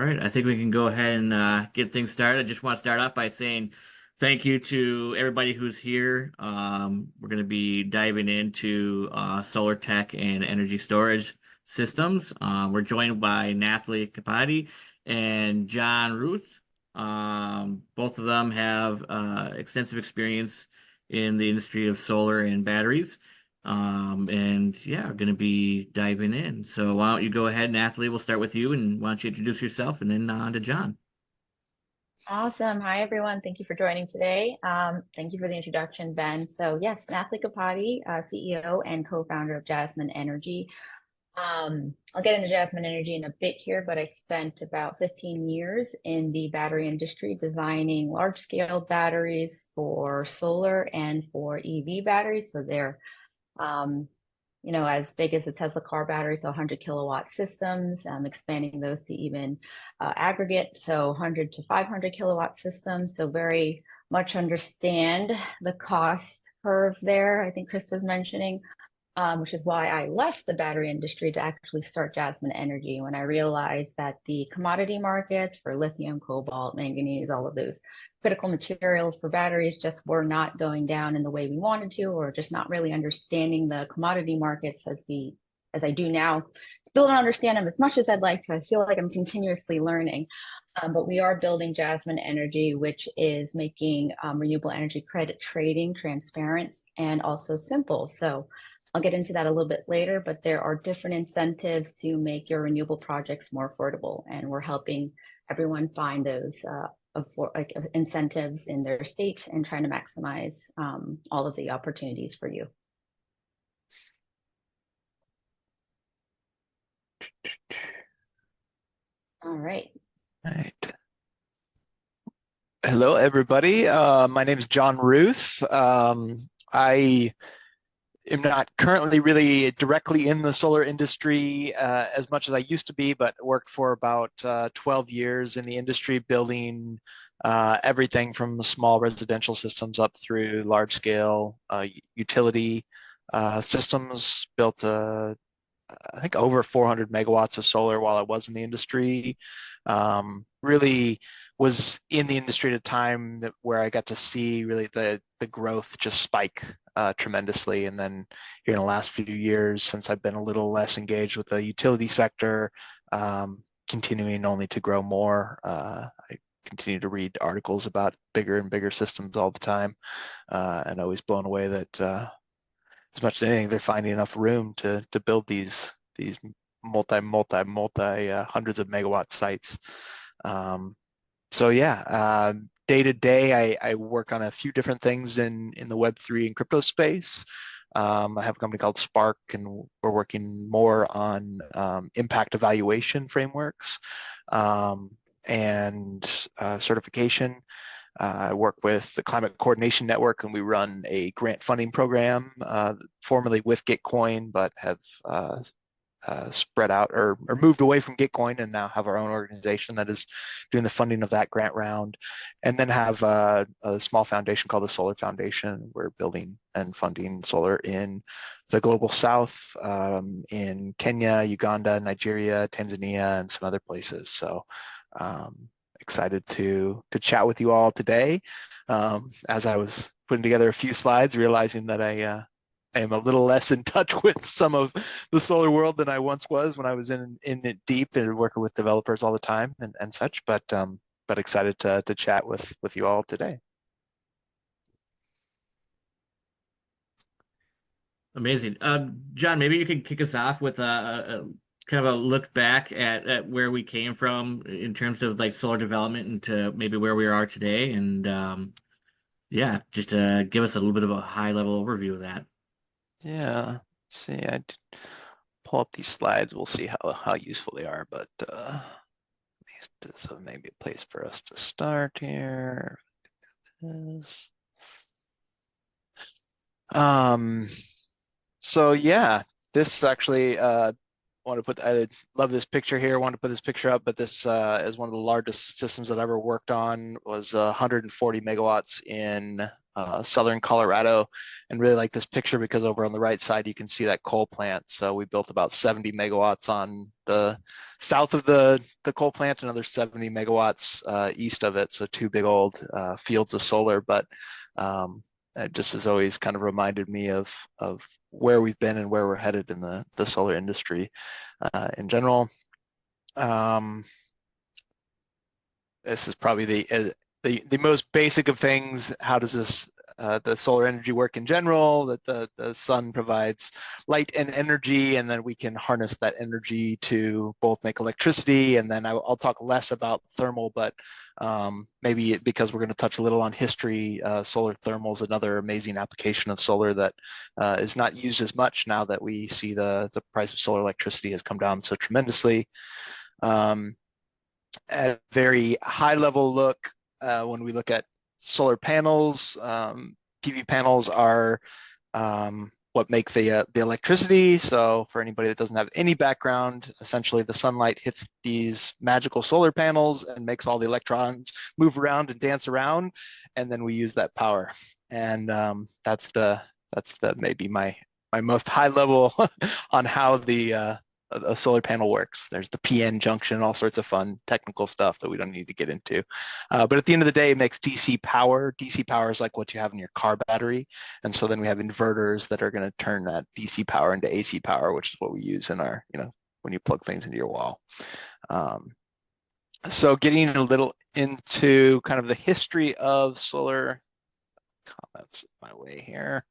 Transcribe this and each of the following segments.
right, I think we can go ahead and get things started. I just want to start off by saying thank you to everybody who's here. We're going to be diving into solar tech and energy storage systems. We're joined by Nathalie Capati and Jon Ruth. Both of them have extensive experience in the industry of solar and batteries. And yeah, we're going to be diving in. So why don't you go ahead, Nathalie? We'll start with you, and why don't you introduce yourself, and then on to Jon. Awesome. Hi, everyone. Thank you for joining today. Thank you for the introduction, Ben. So yes, Nathalie Capati, CEO and co-founder of Jasmine Energy. I'll get into Jasmine Energy in a bit here, but I spent about 15 years in the battery industry designing large-scale batteries for solar and for EV batteries. So they're um, as big as the Tesla car battery, so 100 kilowatt systems, expanding those to even aggregate, so 100 to 500 kilowatt systems. So very much understand the cost curve there. I think Chris was mentioning, which is why I left the battery industry to actually start Jasmine Energy when I realized that the commodity markets for lithium, cobalt, manganese, all of those critical materials for batteries just were not going down in the way we wanted to, or just not really understanding the commodity markets as I do now. Still don't understand them as much as I'd like to. I feel like I'm continuously learning. But we are building Jasmine Energy, which is making renewable energy credit trading transparent and also simple. So I'll get into that a little bit later, but there are different incentives to make your renewable projects more affordable. And we're helping everyone find those incentives in their state and trying to maximize all of the opportunities for you. All right. All right. Hello, everybody. My name is Jon Ruth. I am not currently really directly in the solar industry as much as I used to be, but worked for about 12 years in the industry building everything from small residential systems up through large scale utility systems. Built I think over 400 megawatts of solar while I was in the industry. Really was in the industry at a time where I got to see really the growth just spike tremendously. And then here in the last few years, since I've been a little less engaged with the utility sector, continuing only to grow more. I continue to read articles about bigger and bigger systems all the time, and always blown away that as much as anything, they're finding enough room to build these multi hundreds of megawatt sites. So yeah, day to day, I work on a few different things in the Web3 and crypto space. I have a company called Spark, and we're working more on impact evaluation frameworks and certification. I work with the Climate Coordination Network, and we run a grant funding program, formerly with Gitcoin, but have spread out or moved away from Gitcoin and now have our own organization that is doing the funding of that grant round. And then have a small foundation called the Solar Foundation. We're building and funding solar in the global south, in Kenya, Uganda, Nigeria, Tanzania, and some other places. So excited to chat with you all today. As I was putting together a few slides, realizing that I am a little less in touch with some of the solar world than I once was when I was in it deep and working with developers all the time and such. But excited to chat with you all today. Amazing. Jon, maybe you could kick us off with a kind of a look back at where we came from in terms of like solar development and to maybe where we are today. And yeah, just give us a little bit of a high level overview of that. Yeah, let's see. I pull up these slides. We'll see how useful they are. But this is maybe a place for us to start here. This. So yeah, this actually I love this picture here. I want to put this picture up, but this is one of the largest systems that I ever worked on. Was 140 megawatts in southern Colorado, and really like this picture because over on the right side you can see that coal plant. So we built about 70 megawatts on the south of the coal plant, another 70 megawatts east of it. So two big old fields of solar. But it just has always kind of reminded me of where we've been and where we're headed in the solar industry in general. This is probably the most basic of things. How does this the solar energy work in general? That the sun provides light and energy, and then we can harness that energy to both make electricity. And then I'll talk less about thermal, but maybe because we're going to touch a little on history, solar thermal is another amazing application of solar that is not used as much now that we see the price of solar electricity has come down so tremendously. A very high level look, when we look at solar panels, PV panels are what make the electricity. So for anybody that doesn't have any background, essentially the sunlight hits these magical solar panels and makes all the electrons move around and dance around, and then we use that power. And that's the maybe my most high level on how a solar panel works. There's the PN junction, all sorts of fun technical stuff that we don't need to get into. But at the end of the day, it makes DC power. DC power is like what you have in your car battery. And so then we have inverters that are going to turn that DC power into AC power, which is what we use in our, when you plug things into your wall. So getting a little into kind of the history of solar, comments my way here.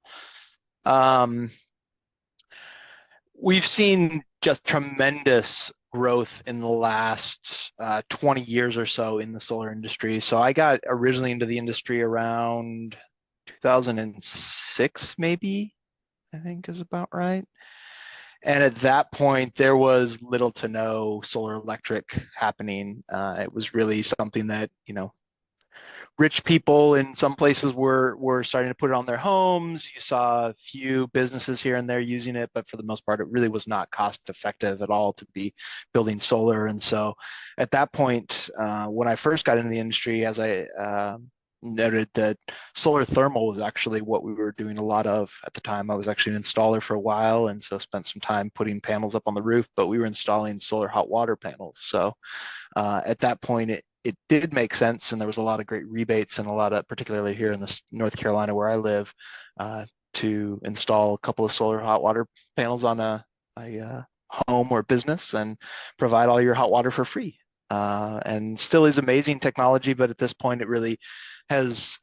We've seen just tremendous growth in the last 20 years or so in the solar industry. So I got originally into the industry around 2006, maybe, I think is about right. And at that point, there was little to no solar electric happening. It was really something that, rich people in some places were starting to put it on their homes. You saw a few businesses here and there using it, but for the most part, it really was not cost effective at all to be building solar. And so at that point, when I first got into the industry, as I noted, that solar thermal was actually what we were doing a lot of at the time. I was actually an installer for a while, and so spent some time putting panels up on the roof, but we were installing solar hot water panels. So at that point, it did make sense, and there was a lot of great rebates and a lot of, particularly here in the North Carolina where I live, to install a couple of solar hot water panels on a home or business and provide all your hot water for free. And still is amazing technology, but at this point it really has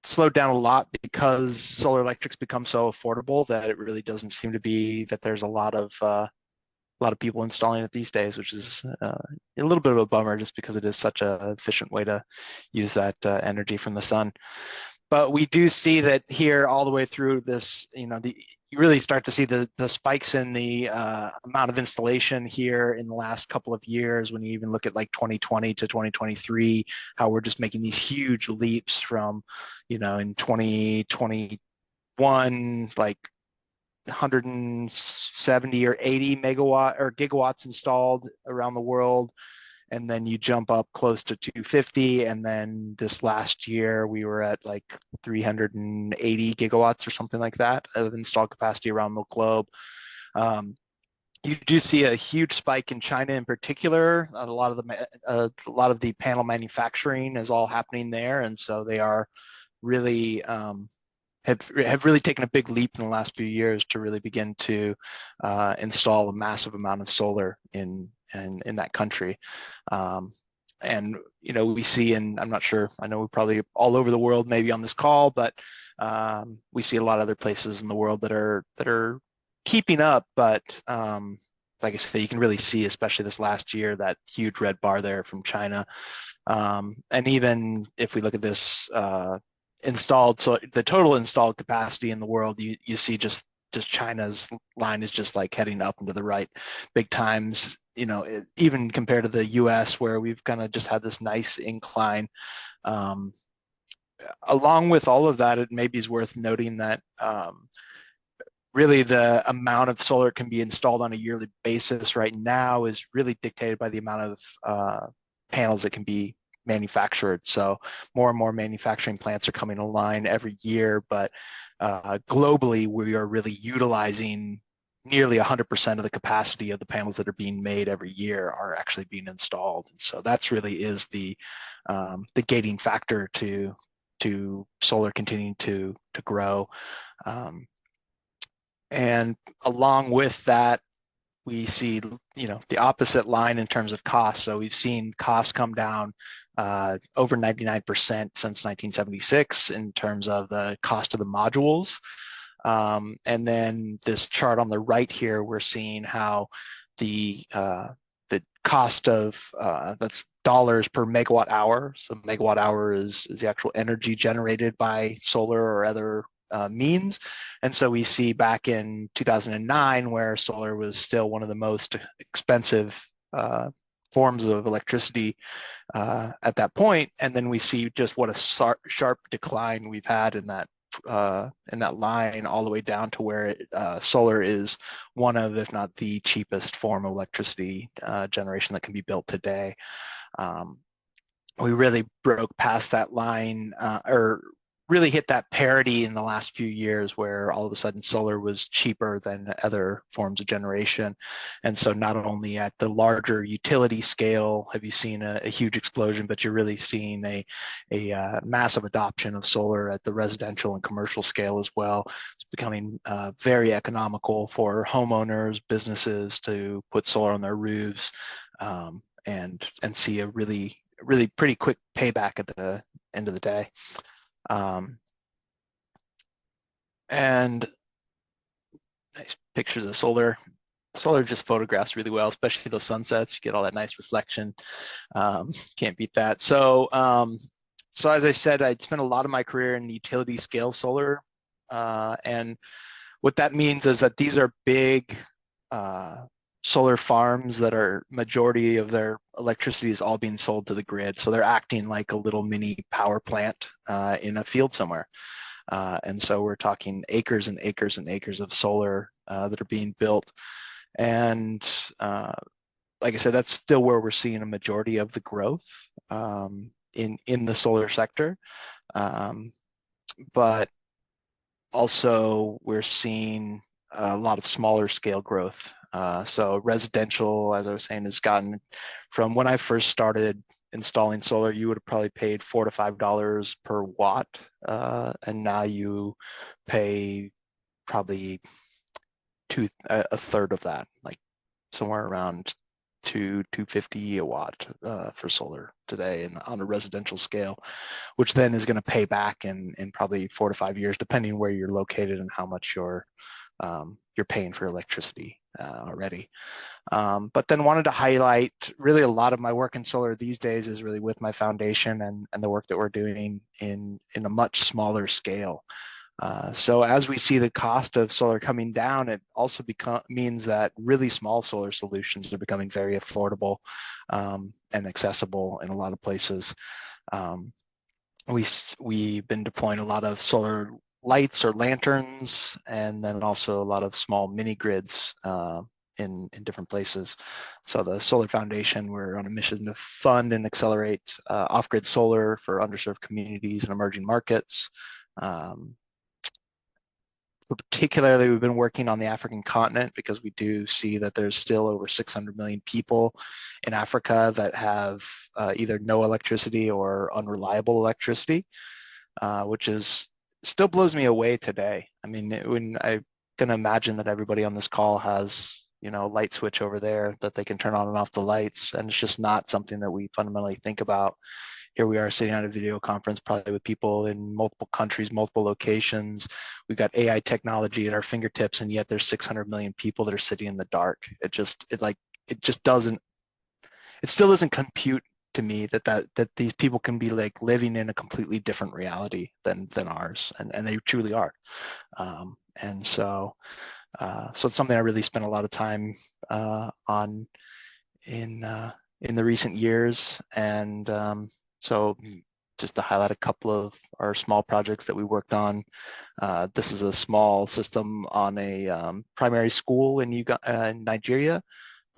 slowed down a lot because solar electric's become so affordable that it really doesn't seem to be that there's a lot of people installing it these days, which is a little bit of a bummer just because it is such an efficient way to use that energy from the sun. But we do see that here all the way through this, you really start to see the spikes in the amount of installation here in the last couple of years. When you even look at like 2020 to 2023, how we're just making these huge leaps from, in 2021, like 170 or 80 megawatt or gigawatts installed around the world, and then you jump up close to 250, and then this last year we were at like 380 gigawatts or something like that of installed capacity around the globe. You do see a huge spike in China in particular. A lot of the panel manufacturing is all happening there, and so they are really have really taken a big leap in the last few years to really begin to install a massive amount of solar in that country. And we see, and I'm not sure, I know we're probably all over the world maybe on this call, but we see a lot of other places in the world that are keeping up. But like I said, you can really see, especially this last year, that huge red bar there from China. And even if we look at this installed, so the total installed capacity in the world, you see just China's line is just like heading up and to the right big times, even compared to the US, where we've kind of just had this nice incline. Along with all of that, it maybe is worth noting that really the amount of solar can be installed on a yearly basis right now is really dictated by the amount of panels that can be manufactured. So more and more manufacturing plants are coming online every year, but globally, we are really utilizing nearly 100% of the capacity of the panels that are being made every year are actually being installed. And so that's really is the gating factor to solar continuing to grow. And along with that, we see, the opposite line in terms of cost. So we've seen costs come down over 99% since 1976 in terms of the cost of the modules. And then this chart on the right here, we're seeing how the cost of that's dollars per megawatt hour. So megawatt hour is the actual energy generated by solar or other means. And so we see back in 2009, where solar was still one of the most expensive forms of electricity at that point. And then we see just what a sharp decline we've had in that line, all the way down to where solar is one of, if not the cheapest form of electricity generation that can be built today. We really broke past that line, or really hit that parity in the last few years, where all of a sudden solar was cheaper than other forms of generation. And so not only at the larger utility scale have you seen a huge explosion, but you're really seeing a massive adoption of solar at the residential and commercial scale as well. It's becoming very economical for homeowners, businesses to put solar on their roofs, and see a really pretty quick payback at the end of the day. And nice pictures of solar. Solar just photographs really well, especially those sunsets. You get all that nice reflection. Can't beat that. So as I said, I'd spent a lot of my career in the utility scale solar. And what that means is that these are big solar farms that are, majority of their electricity is all being sold to the grid. So they're acting like a little mini power plant in a field somewhere. And so we're talking acres and acres and acres of solar that are being built. And like I said, that's still where we're seeing a majority of the growth in the solar sector. But also we're seeing a lot of smaller scale growth. So residential, as I was saying, has gotten, from when I first started installing solar, you would have probably paid $4 to $5 per watt, and now you pay probably a third of that, like somewhere around $2.50 a watt for solar today, and on a residential scale, which then is going to pay back in probably 4 to 5 years, depending where you're located and how much you're paying for electricity already. But then wanted to highlight, really a lot of my work in solar these days is really with my foundation and the work that we're doing in a much smaller scale. So as we see the cost of solar coming down, it also means that really small solar solutions are becoming very affordable and accessible in a lot of places. We've been deploying a lot of solar lights or lanterns, and then also a lot of small mini grids in different places. So the Solar Foundation, we're on a mission to fund and accelerate off-grid solar for underserved communities and emerging markets. Particularly, we've been working on the African continent because we do see that there's still over 600 million people in Africa that have either no electricity or unreliable electricity, which still blows me away today. I mean, when I can imagine that everybody on this call has, a light switch over there that they can turn on and off the lights, and it's just not something that we fundamentally think about. Here we are sitting on a video conference, probably with people in multiple countries, multiple locations. We've got AI technology at our fingertips, and yet there's 600 million people that are sitting in the dark. It still doesn't compute to me that these people can be like living in a completely different reality than ours, and they truly are. And so it's something I really spent a lot of time on in the recent years. And so just to highlight a couple of our small projects that we worked on. This is a small system on a primary school in Nigeria.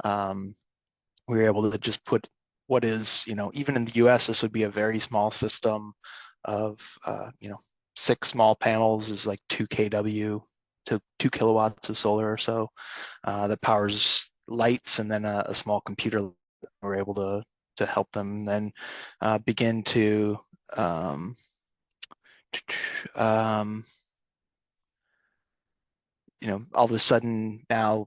We were able to just put what is, even in the US, this would be a very small system of, 6 small panels is like 2 kW to 2 kilowatts of solar or so, that powers lights, and then a small computer. We're able to help them then begin to all of a sudden now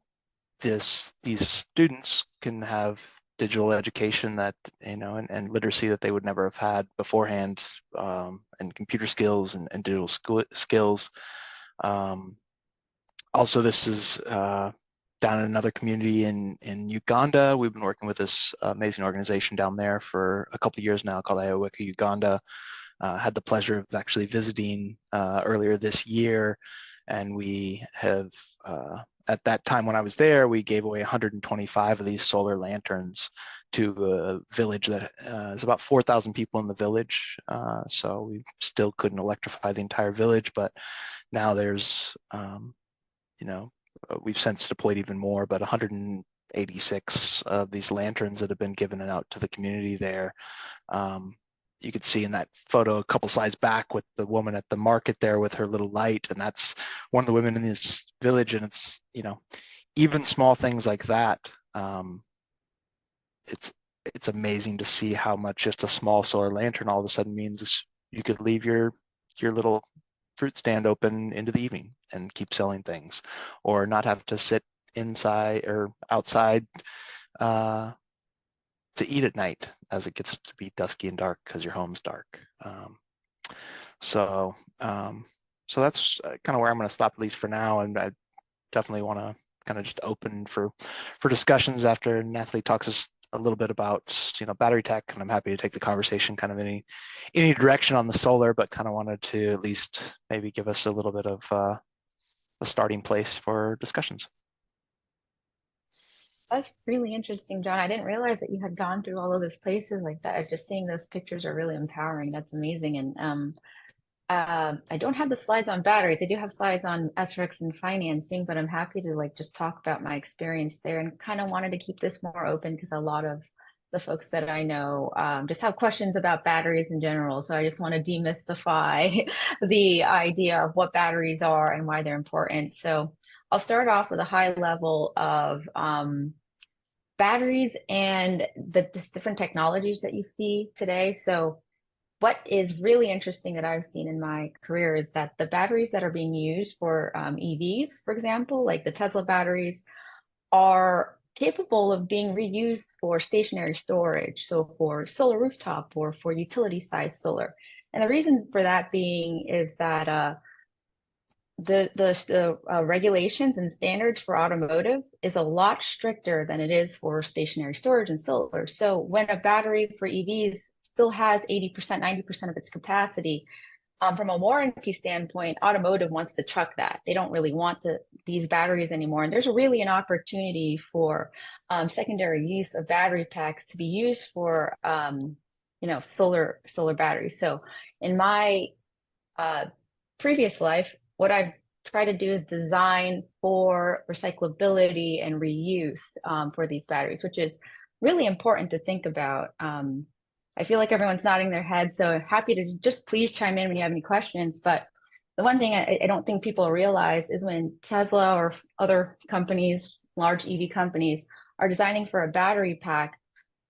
these students can have digital education that, and literacy that they would never have had beforehand, and computer skills and digital skills. Also, this is down in another community in Uganda. We've been working with this amazing organization down there for a couple of years now called SparkEco Uganda. Had the pleasure of actually visiting earlier this year, and we have, at that time when I was there, we gave away 125 of these solar lanterns to a village that is about 4,000 people in the village. So we still couldn't electrify the entire village, but now there's, we've since deployed even more, but 186 of these lanterns that have been given out to the community there. You could see in that photo a couple slides back with the woman at the market there with her little light, and that's one of the women in this village. And it's, even small things like that, it's amazing to see how much just a small solar lantern all of a sudden means you could leave your little fruit stand open into the evening and keep selling things, or not have to sit inside or outside to eat at night as it gets to be dusky and dark because your home's dark. So that's kind of where I'm going to stop, at least for now. And I definitely want to kind of just open for discussions after Nathalie talks us a little bit about, battery tech, and I'm happy to take the conversation kind of any direction on the solar, but kind of wanted to at least maybe give us a little bit of a starting place for discussions. That's really interesting, John. I didn't realize that you had gone through all of those places like that. Just seeing those pictures are really empowering. That's amazing. And I don't have the slides on batteries. I do have slides on SREX and financing, but I'm happy to just talk about my experience there, and kind of wanted to keep this more open because a lot of the folks that I know just have questions about batteries in general. So I just want to demystify the idea of what batteries are and why they're important. So I'll start off with a high level of batteries and the different technologies that you see today. So what is really interesting that I've seen in my career is that the batteries that are being used for EVs, for example, like the Tesla batteries, are capable of being reused for stationary storage. So for solar rooftop or for utility size solar. And the reason for that being is that the regulations and standards for automotive is a lot stricter than it is for stationary storage and solar. So when a battery for EVs still has 80%, 90% of its capacity, from a warranty standpoint, automotive wants to chuck that. They don't really want these batteries anymore. And there's really an opportunity for secondary use of battery packs to be used for solar batteries. So in my previous life, what I've tried to do is design for recyclability and reuse for these batteries, which is really important to think about. I feel like everyone's nodding their head, so happy to just please chime in when you have any questions. But the one thing I don't think people realize is when Tesla or other companies, large EV companies, are designing for a battery pack,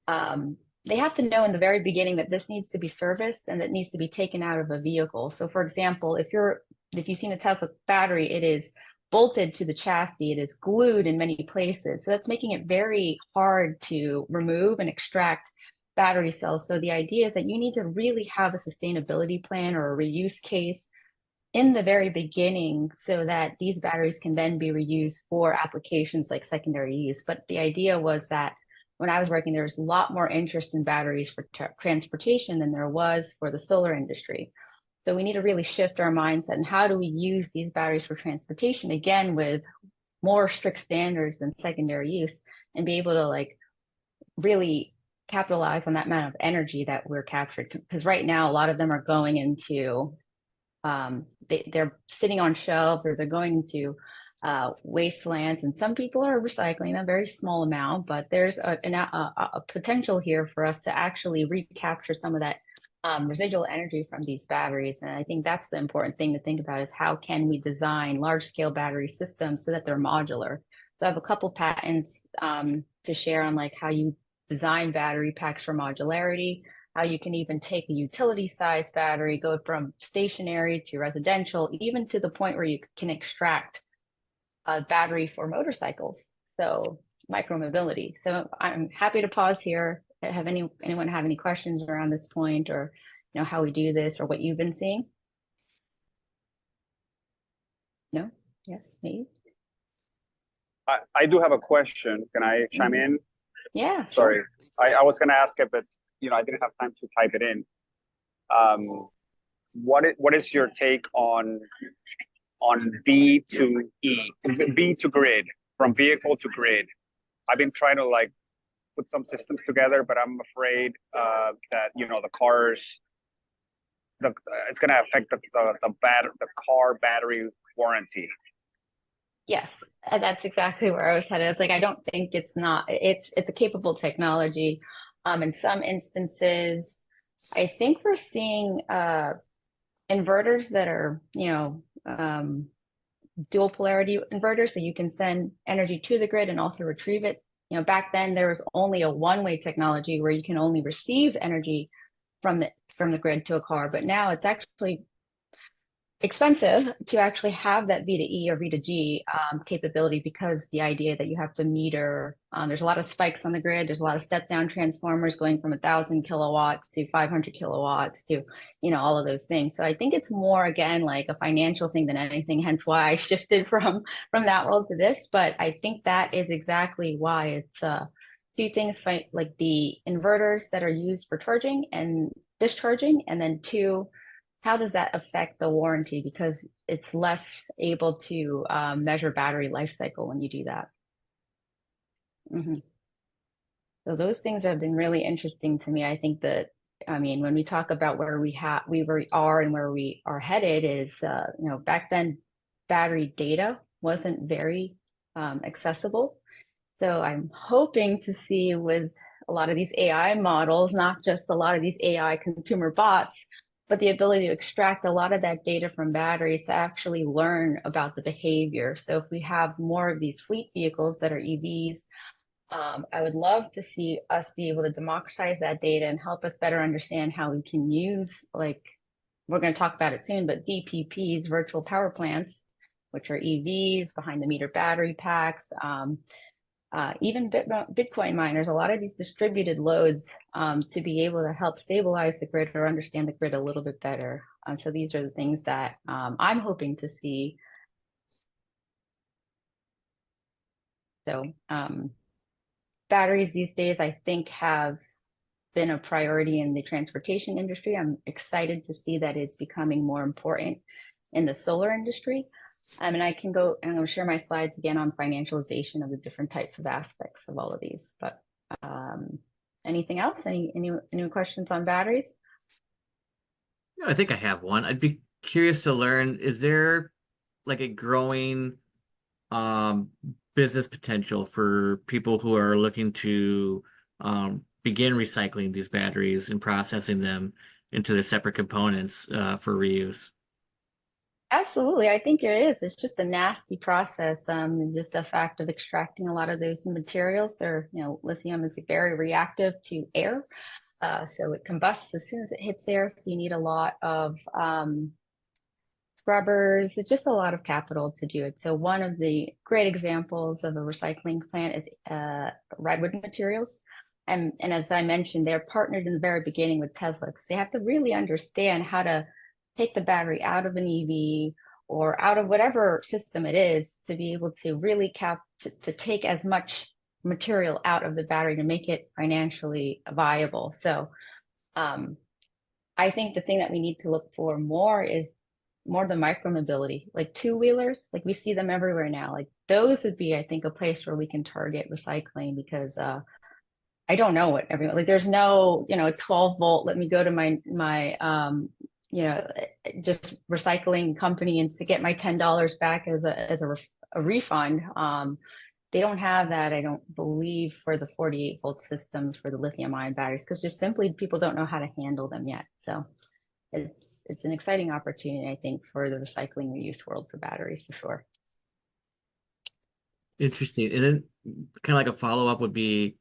they have to know in the very beginning that this needs to be serviced and that needs to be taken out of a vehicle. So for example, if you've seen a Tesla battery, it is bolted to the chassis, it is glued in many places. So that's making it very hard to remove and extract battery cells. So the idea is that you need to really have a sustainability plan or a reuse case in the very beginning so that these batteries can then be reused for applications like secondary use. But the idea was that when I was working, there was a lot more interest in batteries for transportation than there was for the solar industry. So we need to really shift our mindset and how do we use these batteries for transportation, again, with more strict standards than secondary use, and be able to really capitalize on that amount of energy that we're captured. Because right now, a lot of them are going into, they're sitting on shelves, or they're going into wastelands, and some people are recycling a very small amount, but there's a potential here for us to actually recapture some of that residual energy from these batteries. And I think that's the important thing to think about, is how can we design large scale battery systems so that they're modular. So I have a couple patents to share on like how you design battery packs for modularity, how you can even take a utility size battery, go from stationary to residential, even to the point where you can extract a battery for motorcycles. So micromobility. So I'm happy to pause here. Have anyone have any questions around this point, or how we do this, or what you've been seeing? No? Yes, maybe. I do have a question. Can I chime in? Yeah. Sorry, sure. I was going to ask it, but I didn't have time to type it in. What is your take on B to E, B to grid, from vehicle to grid? I've been trying to like put some systems together, but I'm afraid that the cars, it's going to affect the car battery warranty. Yes, that's exactly where I was headed. It's like, I don't think it's a capable technology. In some instances, I think we're seeing inverters that are, dual polarity inverters, so you can send energy to the grid and also retrieve it. Back then there was only a one-way technology where you can only receive energy from the grid to a car, but now it's actually expensive to actually have that V to E or V to G capability, because the idea that you have to meter, there's a lot of spikes on the grid. There's a lot of step down transformers going from 1,000 kilowatts to 500 kilowatts to, all of those things. So I think it's more, again, like a financial thing than anything, hence why I shifted from that world to this. But I think that is exactly why it's two things, like the inverters that are used for charging and discharging, and then two, how does that affect the warranty? Because it's less able to measure battery life cycle when you do that. So those things have been really interesting to me. I think that, when we talk about where we are and where we are headed, is, back then battery data wasn't very accessible. So I'm hoping to see with a lot of these AI models, not just a lot of these AI consumer bots, but the ability to extract a lot of that data from batteries to actually learn about the behavior. So if we have more of these fleet vehicles that are EVs, I would love to see us be able to democratize that data and help us better understand how we can use, like, we're going to talk about it soon, but VPPs, virtual power plants, which are EVs, behind the meter battery packs, even Bitcoin miners, a lot of these distributed loads, to be able to help stabilize the grid or understand the grid a little bit better. So these are the things that I'm hoping to see. So batteries these days, I think, have been a priority in the transportation industry. I'm excited to see that it's becoming more important in the solar industry. And I can go and I'll share my slides again on financialization of the different types of aspects of all of these. But anything else? Any questions on batteries? I think I have one. I'd be curious to learn, is there like a growing business potential for people who are looking to begin recycling these batteries and processing them into their separate components for reuse? Absolutely. I think it is. It's just a nasty process. Just the fact of extracting a lot of those materials. Lithium is very reactive to air. So it combusts as soon as it hits air. So you need a lot of scrubbers. It's just a lot of capital to do it. So one of the great examples of a recycling plant is redwood materials. And as I mentioned, they're partnered in the very beginning with Tesla, because they have to really understand how to take the battery out of an EV or out of whatever system it is, to be able to really to take as much material out of the battery to make it financially viable. So I think the thing that we need to look for more is more the micromobility, like two-wheelers, like we see them everywhere now. Like those would be, I think, a place where we can target recycling, because I don't know what everyone, like there's no, 12 volt, let me go to my just recycling company and to get my $10 back as a refund. They don't have that, I don't believe, for the 48-volt systems for the lithium-ion batteries, because just simply people don't know how to handle them yet. So it's an exciting opportunity, I think, for the recycling reuse world for batteries, for sure. Interesting. And then kind of like a follow-up would be,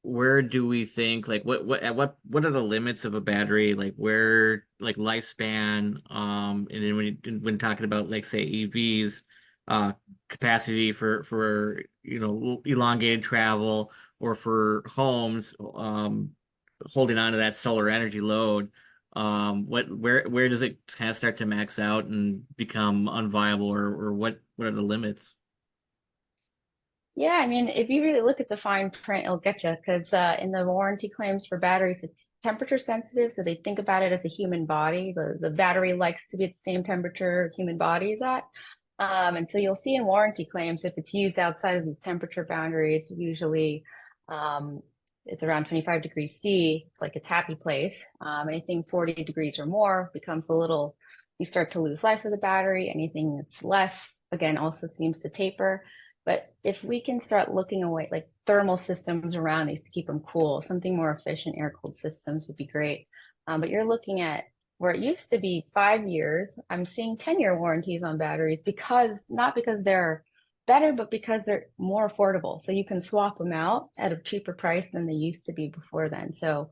where do we think, like, what are the limits of a battery, like where, like, lifespan, and then when talking about, like, say, EVs, capacity for elongated travel, or for homes, holding on to that solar energy load, where does it kind of start to max out and become unviable, or what are the limits? Yeah, I mean, if you really look at the fine print, it'll get you, because in the warranty claims for batteries, it's temperature sensitive. So they think about it as a human body. The battery likes to be at the same temperature human body is at. And so you'll see in warranty claims, if it's used outside of these temperature boundaries, usually it's around 25 degrees C. It's like a happy place. Anything 40 degrees or more becomes a little, you start to lose life of the battery. Anything that's less, again, also seems to taper. But if we can start looking away, like thermal systems around these to keep them cool, something more efficient, air-cooled systems would be great. But you're looking at where it used to be 5 years, I'm seeing 10-year warranties on batteries, not because they're better, but because they're more affordable. So you can swap them out at a cheaper price than they used to be before then. So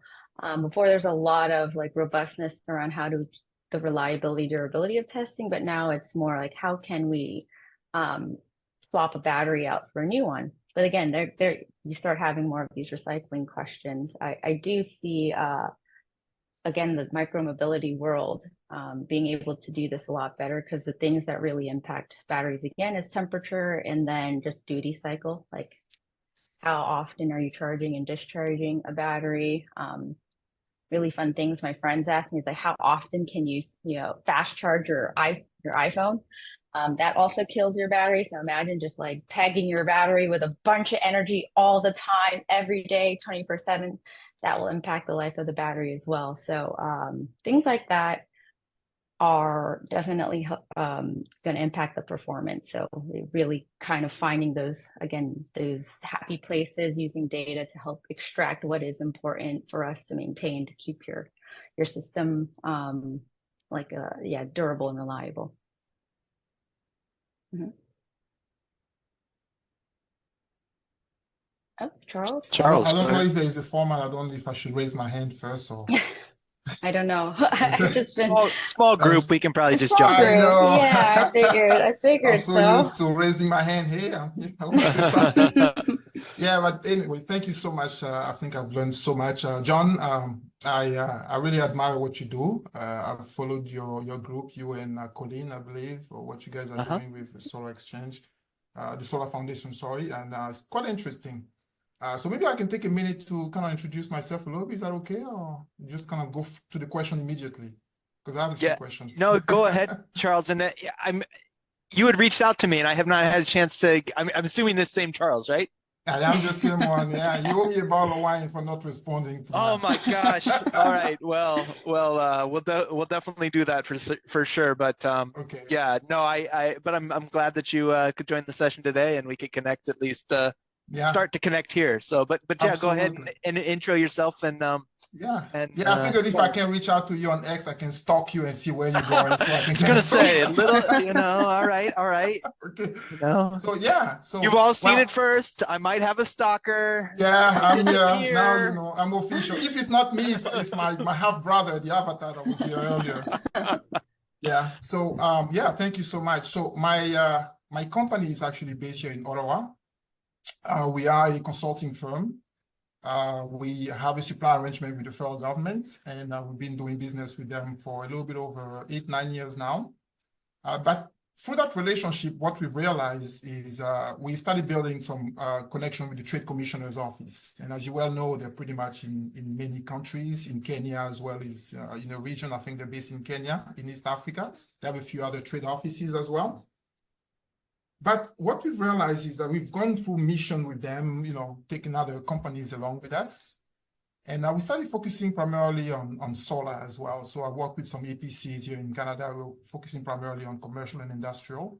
before, there's a lot of like robustness around how to the reliability, durability of testing, but now it's more like, how can we swap a battery out for a new one? But again, you start having more of these recycling questions. I do see, again, the micromobility world being able to do this a lot better, because the things that really impact batteries, again, is temperature and then just duty cycle. Like, how often are you charging and discharging a battery? Really fun things my friends ask me is like, how often can you fast charge your iPhone? That also kills your battery. So imagine just like pegging your battery with a bunch of energy all the time, every day, 24/7. That will impact the life of the battery as well. So things like that are definitely going to impact the performance. So really kind of finding those happy places, using data to help extract what is important for us to maintain, to keep your system durable and reliable. Mm-hmm. Oh, Charles? Charles, I don't go know ahead. if there is a format. I don't know if I should raise my hand first or. I don't know. I've just been small group. We can probably just jump I in. know. Yeah, I figured I'm so used to raising my hand here. I want to say something. Yeah, but anyway, thank you so much. I think I've learned so much. Jon, I really admire what you do. I've followed your group, you and Colleen, I believe, or what you guys are doing with the Solar Exchange, the Solar Foundation, sorry, and it's quite interesting. So maybe I can take a minute to kind of introduce myself a little bit. Is that okay? Or just kind of go to the question immediately? Because I have a few questions. No, go ahead, Charles. And you had reached out to me, and I have not had a chance to. I'm assuming this same Charles, right? I am the same one. Yeah, you owe me a bottle of wine for not responding to Oh my gosh! All right. Well, we'll definitely do that for sure. But okay. yeah, no, but I'm glad that you could join the session today, and we could connect at least. Start to connect here. So, but yeah, Absolutely. Go ahead and intro yourself and I figured if I can reach out to you on X, I can stalk you and see where you're going. So I can I was gonna say a little, all right. Okay. So so you've all seen it first. I might have a stalker. Yeah, I'm here now. I'm official. If it's not me, it's my half brother, the avatar that was here earlier. Yeah. So thank you so much. So my company is actually based here in Ottawa. We are a consulting firm. We have a supply arrangement with the federal government, and we've been doing business with them for a little bit over 8-9 years now. But through that relationship, what we've realized is we started building some connection with the Trade Commissioner's office. And as you well know, they're pretty much in many countries, in Kenya as well as in a region. I think they're based in Kenya, in East Africa. They have a few other trade offices as well. But what we've realized is that we've gone through mission with them, taking other companies along with us. And we started focusing primarily on solar as well. So I work with some EPCs here in Canada. We're focusing primarily on commercial and industrial.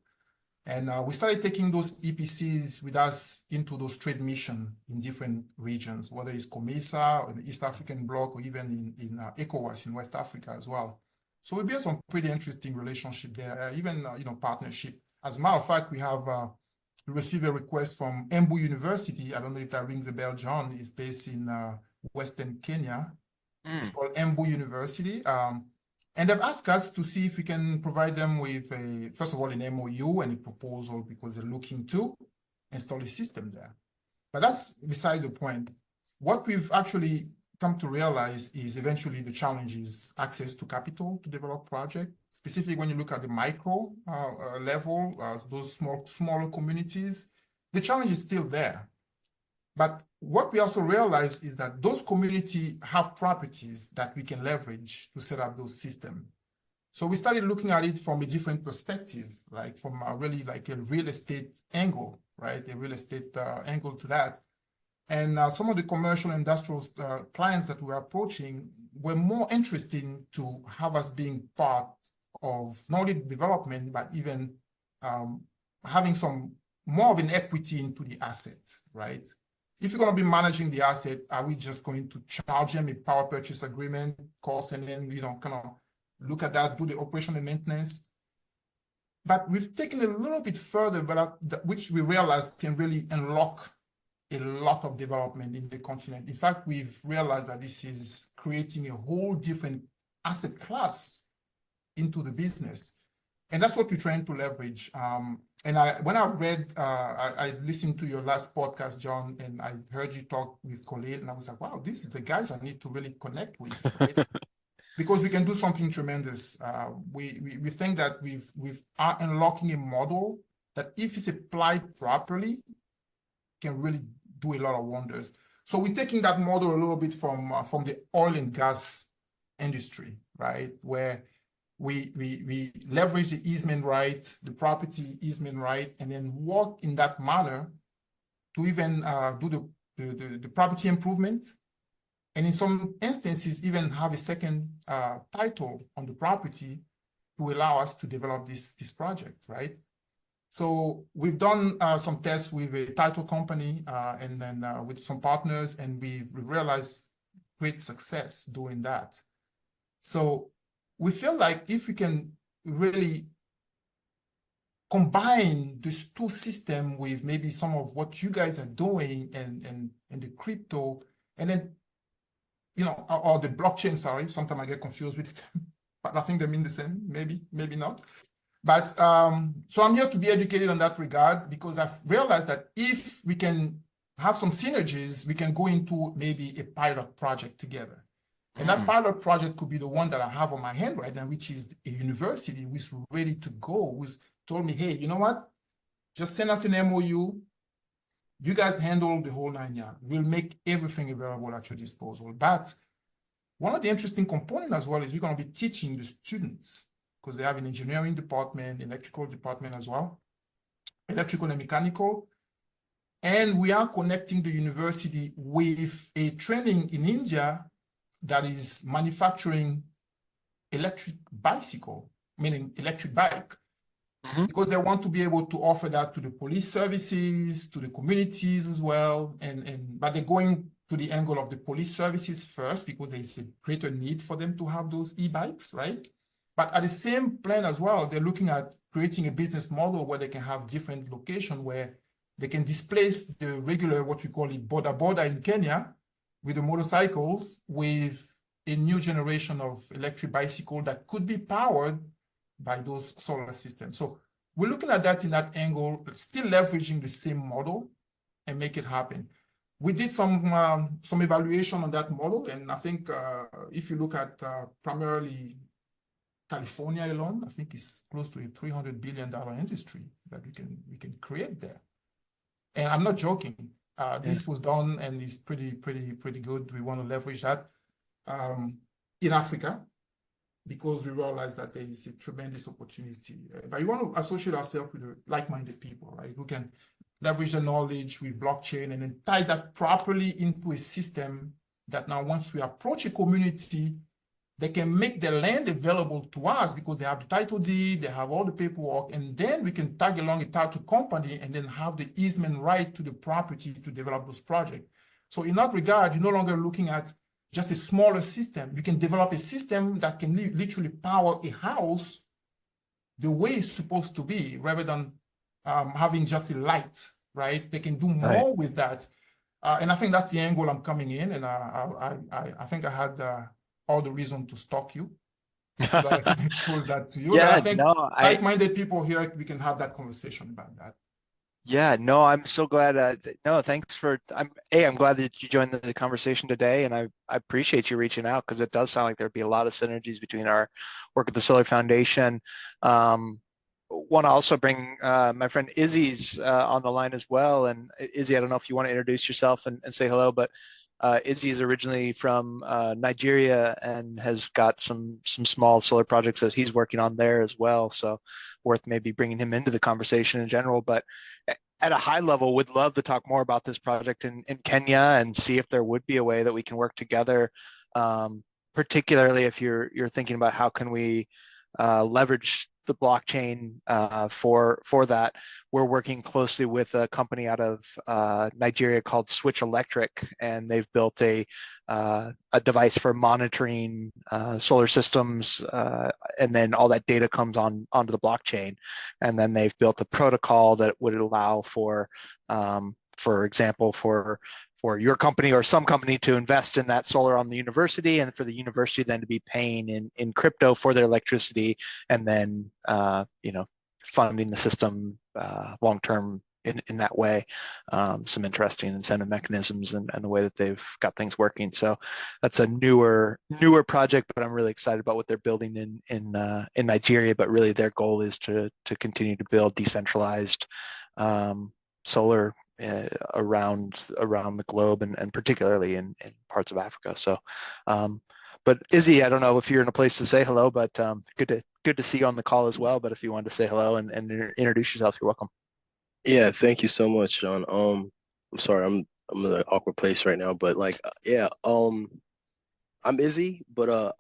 And we started taking those EPCs with us into those trade missions in different regions, whether it's COMESA or the East African bloc, or even in ECOWAS in West Africa as well. So we built some pretty interesting relationship there, even partnership. As a matter of fact, we received a request from Embu University. I don't know if that rings a bell, John. It's based in Western Kenya. It's called Embu University. And they've asked us to see if we can provide them with first of all, an MOU and a proposal, because they're looking to install a system there. But that's beside the point. What we've actually come to realize is eventually the challenge is access to capital to develop projects, specifically when you look at the micro level, those smaller communities, the challenge is still there. But what we also realize is that those communities have properties that we can leverage to set up those systems. So we started looking at it from a different perspective, like from really like a real estate angle, right? A real estate angle to that. And some of the commercial industrial clients that we're approaching were more interested to have us being part of not only development, but even having some more of an equity into the asset, right? If you're going to be managing the asset, are we just going to charge them a power purchase agreement cost and then, kind of look at that, do the operation and maintenance? But we've taken a little bit further, but which we realized can really unlock a lot of development in the continent. In fact, we've realized that this is creating a whole different asset class into the business. And that's what we're trying to leverage. And when I listened to your last podcast, John, and I heard you talk with Colleen, and I was like, wow, these are the guys I need to really connect with, right? Because we can do something tremendous. We think that we've are unlocking a model that, if it's applied properly, can really do a lot of wonders. So we're taking that model a little bit from the oil and gas industry, right? Where we leverage the easement right, the property easement right, and then work in that manner to even do the property improvement. And in some instances, even have a second title on the property to allow us to develop this project, right? So we've done some tests with a title company and then with some partners, and we've realized great success doing that. So we feel like if we can really combine these two systems with maybe some of what you guys are doing and the crypto, and then, or the blockchain, sorry, sometimes I get confused with them, but I think they mean the same, maybe not. But so I'm here to be educated on that regard, because I've realized that if we can have some synergies, we can go into maybe a pilot project together. And that pilot project could be the one that I have on my hand right now, which is a university who's ready to go, who's told me, hey, you know what? Just send us an MOU. You guys handle the whole 9 yards. We'll make everything available at your disposal. But one of the interesting components as well is we're going to be teaching the students, because they have an engineering department, electrical department as well, electrical and mechanical. And we are connecting the university with a training in India that is manufacturing electric bicycle, meaning electric bike, because they want to be able to offer that to the police services, to the communities as well. But they're going to the angle of the police services first, because there's a greater need for them to have those e-bikes, right? But at the same plan as well, they're looking at creating a business model where they can have different locations where they can displace the regular, what we call it, border in Kenya, with the motorcycles, with a new generation of electric bicycle that could be powered by those solar systems. So we're looking at that in that angle, still leveraging the same model and make it happen. We did some evaluation on that model, and I think if you look at primarily California alone, I think it's close to a $300 billion industry that we can create there. And I'm not joking. This was done and is pretty good. We want to leverage that in Africa, because we realize that there is a tremendous opportunity. But you want to associate ourselves with like-minded people, right? Who can leverage the knowledge with blockchain and then tie that properly into a system that now, once we approach a community, they can make the land available to us because they have the title deed, they have all the paperwork, and then we can tag along a title company and then have the easement right to the property to develop those projects. So in that regard, you're no longer looking at just a smaller system. You can develop a system that can literally power a house the way it's supposed to be, rather than having just a light, right? They can do more with that. And I think that's the angle I'm coming in. And I think I had all the reason to stalk you so that I can expose that to you. Yeah, But I think no, like-minded people here, we can have that conversation about that. Yeah, no, I'm so glad. No, thanks for. I'm glad that you joined the conversation today, and I appreciate you reaching out because it does sound like there'd be a lot of synergies between our work at the Solar Foundation. Want to also bring my friend Izzy's on the line as well. And Izzy, I don't know if you want to introduce yourself and say hello, but Izzy is originally from Nigeria and has got some small solar projects that he's working on there as well. So worth maybe bringing him into the conversation in general. But at a high level, would love to talk more about this project in Kenya and see if there would be a way that we can work together, particularly if you're thinking about how can we leverage the blockchain for that. We're working closely with a company out of Nigeria called Switch Electric, and they've built a device for monitoring solar systems, and then all that data comes onto the blockchain. And then they've built a protocol that would allow for example, for your company or some company to invest in that solar on the university, and for the university then to be paying in crypto for their electricity, and then funding the system long term in that way. Some interesting incentive mechanisms and the way that they've got things working. So that's a newer project, but I'm really excited about what they're building in Nigeria. But really, their goal is to continue to build decentralized solar around the globe, and particularly in parts of Africa. So, but Izzy, I don't know if you're in a place to say hello, but good to see you on the call as well. But if you wanted to say hello and introduce yourself, you're welcome. Yeah, thank you so much, John. I'm sorry, I'm in an awkward place right now, but I'm Izzy, but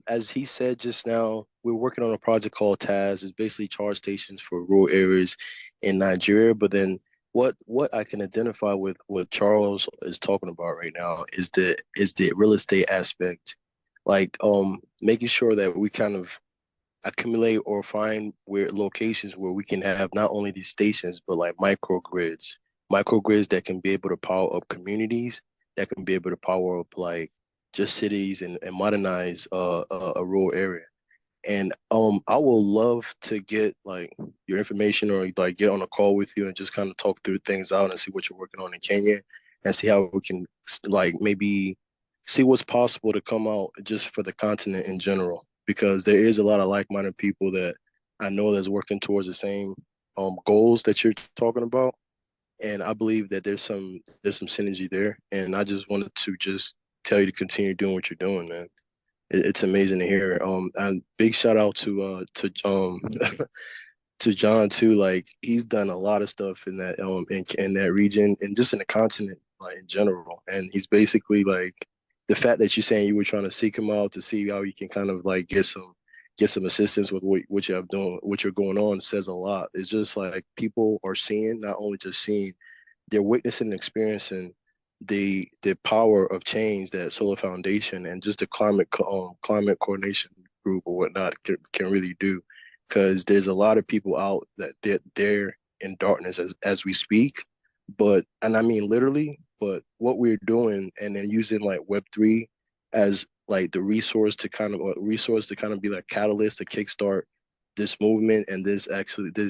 as he said just now, we're working on a project called Taz. It's basically charge stations for rural areas in Nigeria. But then what I can identify with what Charles is talking about right now is the real estate aspect, like making sure that we kind of accumulate or find locations where we can have not only these stations but like microgrids that can be able to power up communities, that can be able to power up like just cities and modernize a rural area. And I will love to get like your information or like get on a call with you and just kind of talk through things out and see what you're working on in Kenya and see how we can like maybe see what's possible to come out just for the continent in general, because there is a lot of like-minded people that I know that's working towards the same goals that you're talking about. And I believe that there's some synergy there. And I just wanted to just tell you to continue doing what you're doing, man. It's amazing to hear. And big shout out to to John too. Like he's done a lot of stuff in that in that region and just in the continent like in general. And he's basically like the fact that you're saying you were trying to seek him out to see how you can kind of like get some assistance with what you have doing, what you're going on says a lot. It's just like people are seeing, not only just seeing, they're witnessing and experiencing the power of change that Solar Foundation and just the climate coordination group or whatnot can really do. Because there's a lot of people out that they're in darkness as we speak, and I mean literally. But what we're doing and then using like Web3 as like the resource to kind of be like catalyst to kickstart this movement and this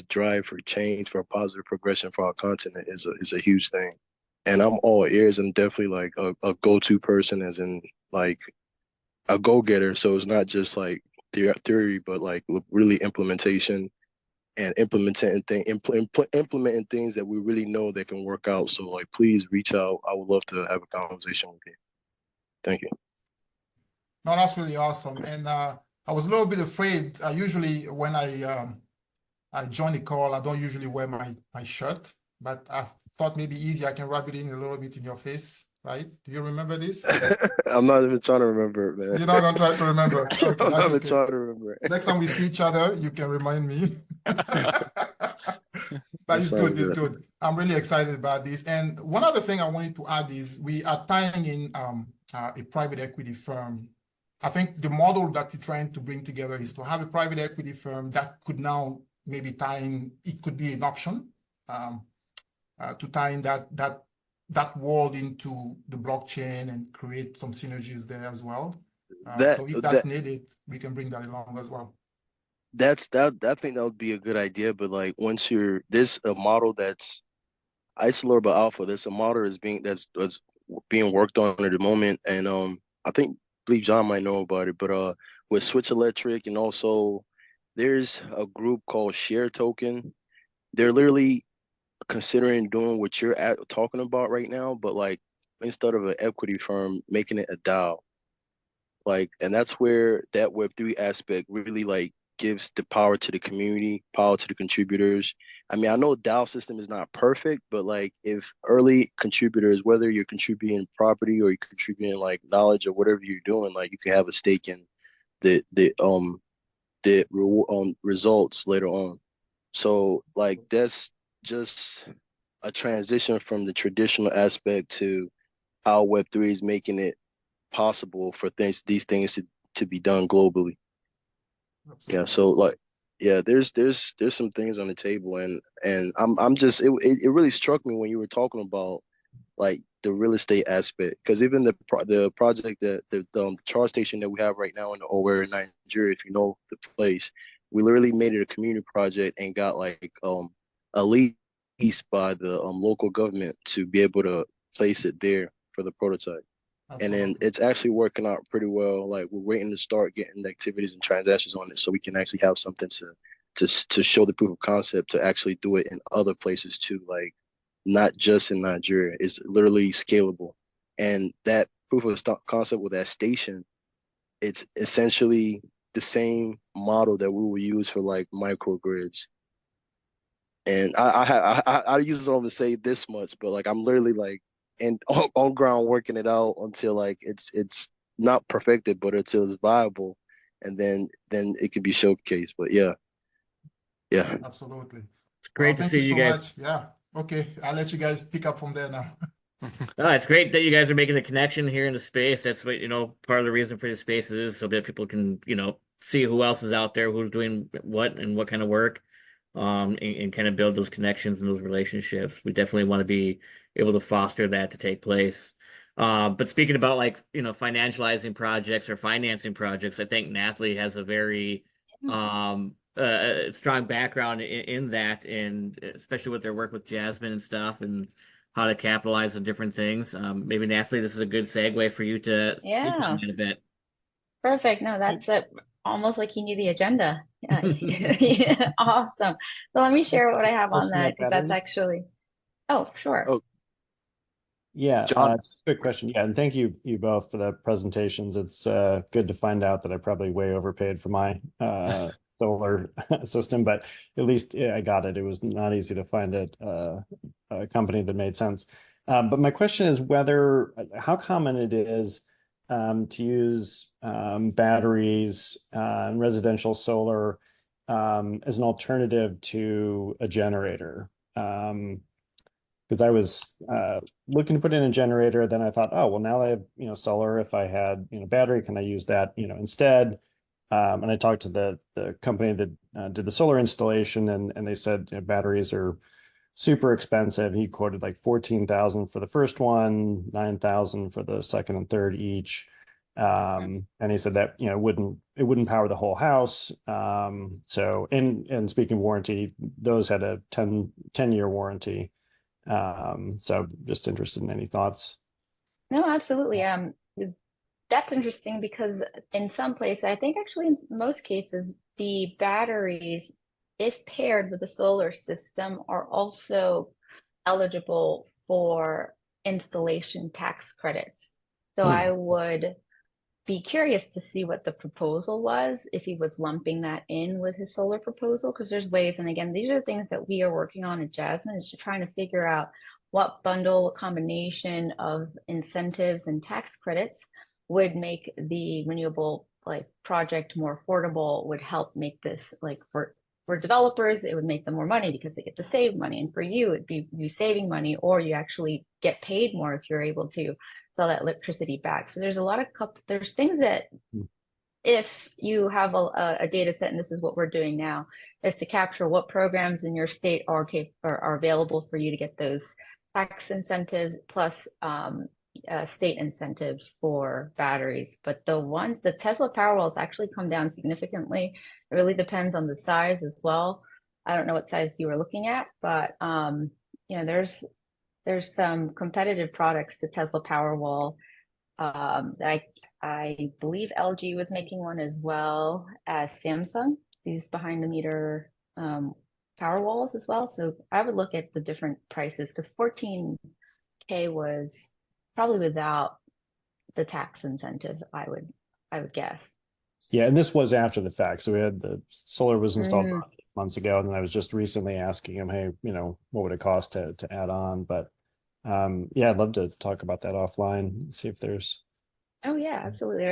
drive for change, for positive progression for our continent is a huge thing. And I'm all ears and definitely like a go-to person, as in like a go-getter. So it's not just like theory, but like really implementation and implementing things that we really know that can work out. So like, please reach out. I would love to have a conversation with you. Thank you. No, that's really awesome. And I was a little bit afraid. Usually when I join the call, I don't usually wear my shirt, but I thought maybe easy. I can rub it in a little bit in your face, right? Do you remember this? I'm not even trying to remember it, man. You're not gonna try to remember. Okay, I'm not that's even okay. trying to remember it. Next time we see each other, you can remind me. But That it's good, sounds it's good. good. I'm really excited about this. And one other thing I wanted to add is we are tying in a private equity firm. I think the model that you're trying to bring together is to have a private equity firm that could now maybe tie in, it could be an option to tie in that world into the blockchain and create some synergies there as well. So if that's needed, we can bring that along as well. I think that would be a good idea, but like once there's a model that's isolar but alpha, there's a model that's being worked on at the moment, and I believe John might know about it, but with Switch Electric, and also there's a group called Share Token. They're literally considering doing what you're talking about right now, but like instead of an equity firm, making it a DAO. Like, and that's where that Web3 aspect really like gives the power to the community, power to the contributors. I mean, I know DAO system is not perfect, but like if early contributors, whether you're contributing property or you're contributing like knowledge or whatever you're doing, like you can have a stake in the results later on. So like that's just a transition from the traditional aspect to how Web3 is making it possible for these things to be done globally. Absolutely. Yeah, so like there's some things on the table, and I'm just it really struck me when you were talking about like the real estate aspect, because even the project that the charge station that we have right now in Owerri, Nigeria, if you know the place, we literally made it a community project and got like a lease by the local government to be able to place it there for the prototype. And then Absolutely. it's actually working out pretty well. Like we're waiting to start getting the activities and transactions on it, so we can actually have something to show the proof of concept to actually do it in other places too. Like not just in Nigeria. It's literally scalable. And that proof of concept with that station, it's essentially the same model that we will use for like microgrids. And I use it on to say this much, but like I'm literally like and on ground working it out until like it's not perfected, but until it's viable, and then it can be showcased. But yeah. Absolutely. It's great to Thank see you you so guys. much. Yeah. Okay. I'll let you guys pick up from there now. No, it's great that you guys are making the connection here in the space. That's what, part of the reason for the space is so that people can, see who else is out there, who's doing what and what kind of work, and kind of build those connections and those relationships. We definitely want to be able to foster that to take place. But speaking about like, financializing projects or financing projects, I think Nathalie has a very strong background in that, and especially with their work with Jasmine and stuff, and how to capitalize on different things. Maybe Nathalie, this is a good segue for you to speak on that a bit. Perfect. No, that's almost like he knew the agenda. Yeah. Yeah. Awesome. So let me share what I have on that, because that's actually, oh, sure. Oh, yeah, John. it's a good question. Yeah, and thank you both for the presentations. It's good to find out that I probably way overpaid for my solar system, but at least I got it. It was not easy to find a company that made sense. But my question is how common it is to use batteries and residential solar as an alternative to a generator. Because I was looking to put in a generator, then I thought, oh, well, now I have solar. If I had battery, can I use that instead? And I talked to the company that did the solar installation, and they said batteries are super expensive. He quoted like 14,000 for the first one, 9,000 for the second and third each. And he said that it wouldn't power the whole house. So and speaking of warranty, those had a 10-year warranty. So just interested in any thoughts. No, absolutely. That's interesting because in some places, I think actually in most cases, the batteries, if paired with the solar system, are also eligible for installation tax credits. So I would be curious to see what the proposal was, if he was lumping that in with his solar proposal, because there's ways, and again, these are things that we are working on at Jasmine, is trying to figure out what bundle, what combination of incentives and tax credits would make the renewable project more affordable, would help make this for developers, it would make them more money because they get to save money. And for you, it'd be you saving money, or you actually get paid more if you're able to sell that electricity back. So there's a lot of there's things that if you have a data set, and this is what we're doing now, is to capture what programs in your state are available for you to get those tax incentives plus state incentives for batteries. But the Tesla Powerwalls actually come down significantly. It really depends on the size as well. I don't know what size you were looking at, but there's some competitive products to Tesla Powerwall. That I believe LG was making one as well as Samsung, these behind the meter Powerwalls as well. So I would look at the different prices, because 14K was probably without the tax incentive, I would guess. Yeah, and this was after the fact. So we had the solar was installed months ago, and then I was just recently asking him, hey, what would it cost to add on? But yeah, I'd love to talk about that offline, see if there's. Oh yeah, absolutely.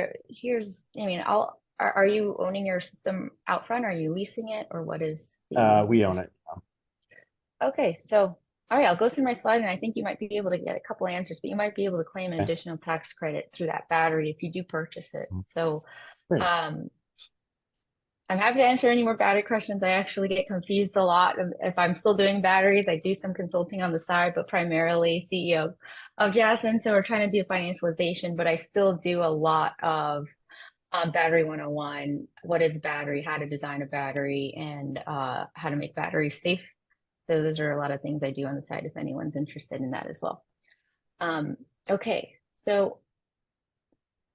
Are you owning your system out front? Are you leasing it, or what is we own it. Okay, so all right, I'll go through my slide, and I think you might be able to get a couple answers, but you might be able to claim an additional tax credit through that battery if you do purchase it. So I'm happy to answer any more battery questions. I actually get confused a lot if I'm still doing batteries. I do some consulting on the side, but primarily CEO of Jasmine. So we're trying to do financialization, but I still do a lot of battery 101, what is a battery, how to design a battery, and how to make batteries safe. So those are a lot of things I do on the side if anyone's interested in that as well. Okay, so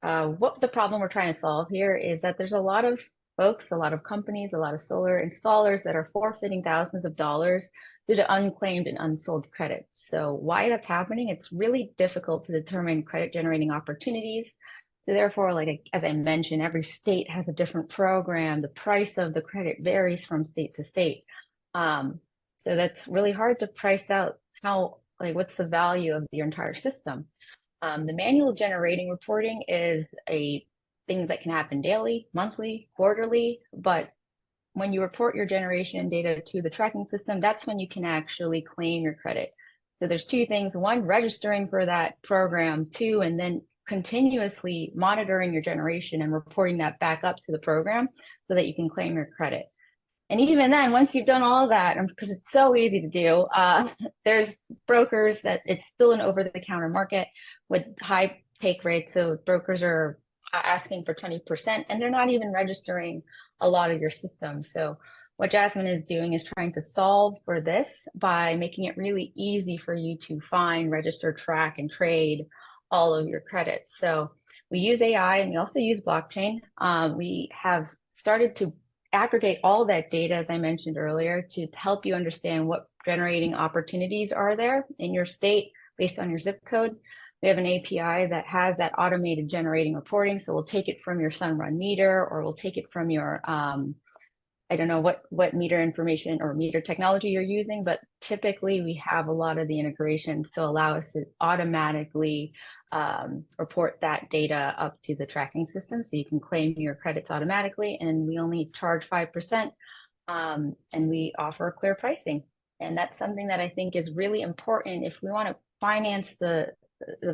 what the problem we're trying to solve here is that there's a lot of folks, a lot of companies, a lot of solar installers that are forfeiting thousands of dollars due to unclaimed and unsold credits. So why that's happening, it's really difficult to determine credit generating opportunities. So therefore, as I mentioned, every state has a different program. The price of the credit varies from state to state. So that's really hard to price out what's the value of your entire system. The manual generating reporting is a thing that can happen daily, monthly, quarterly, but when you report your generation data to the tracking system, that's when you can actually claim your credit. So there's two things: one, registering for that program; two, and then continuously monitoring your generation and reporting that back up to the program so that you can claim your credit. And even then, once you've done all of that, because it's so easy to do, there's brokers that it's still an over-the-counter market with high take rates. So brokers are asking for 20%, and they're not even registering a lot of your systems. So what Jasmine is doing is trying to solve for this by making it really easy for you to find, register, track, and trade all of your credits. So we use AI, and we also use blockchain. We have started to aggregate all that data, as I mentioned earlier, to help you understand what generating opportunities are there in your state based on your zip code. We have an API that has that automated generating reporting. So we'll take it from your Sunrun meter, or we'll take it from your, I don't know what meter information or meter technology you're using, but typically we have a lot of the integrations to allow us to automatically report that data up to the tracking system, so you can claim your credits automatically. And we only charge 5%, and we offer clear pricing. And that's something that I think is really important if we want to finance the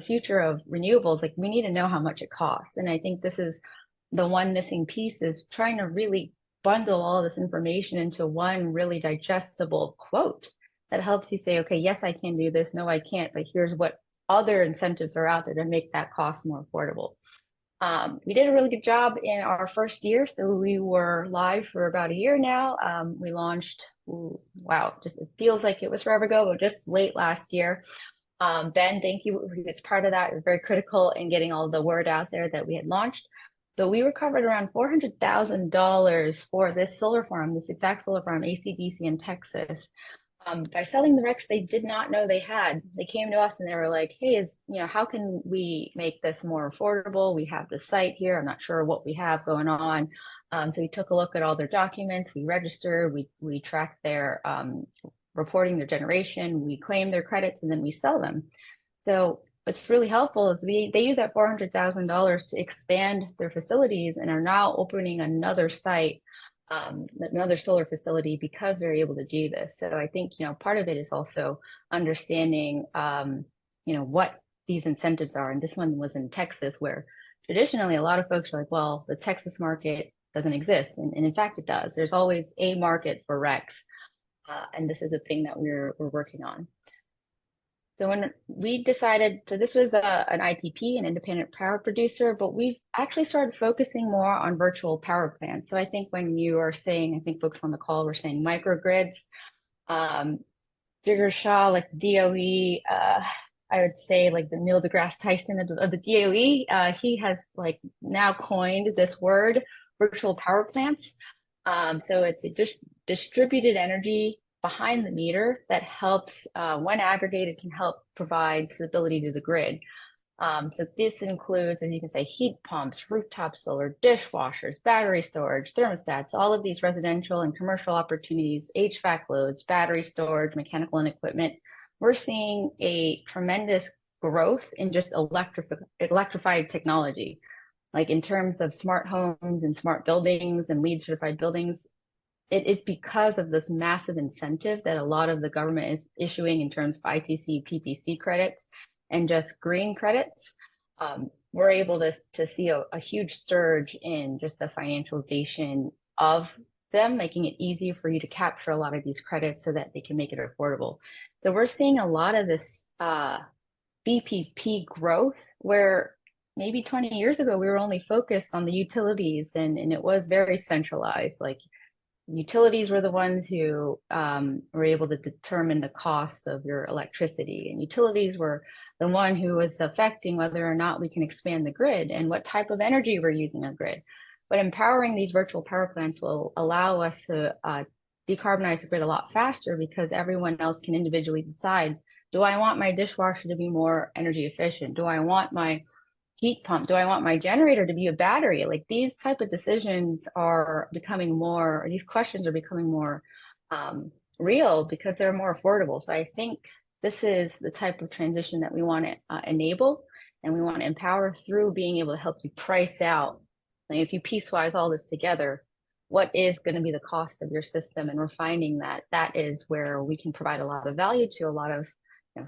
future of renewables. We need to know how much it costs. And I think this is the one missing piece, is trying to really bundle all this information into one really digestible quote that helps you say, okay, yes, I can do this. No, I can't, but here's what other incentives are out there to make that cost more affordable. We did a really good job in our first year. So we were live for about a year now. We launched, just it feels like it was forever ago, but just late last year. Ben, thank you. It's part of that. It was very critical in getting all the word out there that we had launched. But we recovered around $400,000 for this solar farm, this exact solar farm, AC/DC in Texas, by selling the RECs they did not know they had. They came to us and they were like, hey, how can we make this more affordable? We have the site here. I'm not sure what we have going on. So we took a look at all their documents. We registered. We tracked their reporting their generation, we claim their credits, and then we sell them. So what's really helpful is they use that $400,000 to expand their facilities and are now opening another site, another solar facility, because they're able to do this. So I think, part of it is also understanding, what these incentives are. And this one was in Texas, where traditionally a lot of folks are like, well, the Texas market doesn't exist. And in fact, it does. There's always a market for RECs. And this is a thing that we're working on. So when we decided, so this was an IPP, an independent power producer, but we've actually started focusing more on virtual power plants. So I think when you are saying, I think folks on the call were saying microgrids, Digger Shaw, like DOE, I would say like the Neil deGrasse Tyson of the DOE, he has like now coined this word, virtual power plants. So it's a distributed energy behind the meter that helps, when aggregated, can help provide stability to the grid. So this includes, as you can say, heat pumps, rooftop solar, dishwashers, battery storage, thermostats, all of these residential and commercial opportunities, HVAC loads, battery storage, mechanical and equipment. We're seeing a tremendous growth in just electrified technology, like in terms of smart homes and smart buildings and LEED certified buildings. It's because of this massive incentive that a lot of the government is issuing in terms of ITC, PTC credits, and just green credits. We're able to see a huge surge in just the financialization of them, making it easier for you to capture a lot of these credits so that they can make it affordable. So we're seeing a lot of this VPP growth, were maybe 20 years ago, we were only focused on the utilities, and it was very centralized. Like utilities were the ones who were able to determine the cost of your electricity, and utilities were the one who was affecting whether or not we can expand the grid and what type of energy we're using on grid. But empowering these virtual power plants will allow us to decarbonize the grid a lot faster, because everyone else can individually decide, do I want my dishwasher to be more energy efficient? Do I want my heat pump? Do I want my generator to be a battery? Like these type of decisions are becoming more, these questions are becoming more real because they're more affordable. So I think this is the type of transition that we want to enable, and we want to empower through being able to help you price out. Like if you piecewise all this together, what is going to be the cost of your system? And we're finding that that is where we can provide a lot of value to a lot of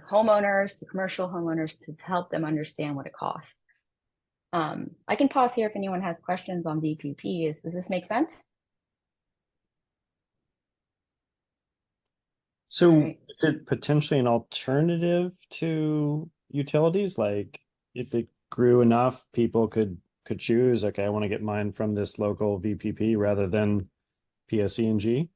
homeowners, to commercial homeowners, to help them understand what it costs. I can pause here if anyone has questions on VPP. Does this make sense? So Right. is it potentially an alternative to utilities? Like if it grew enough, people could choose, okay, I want to get mine from this local VPP rather than PSE&G?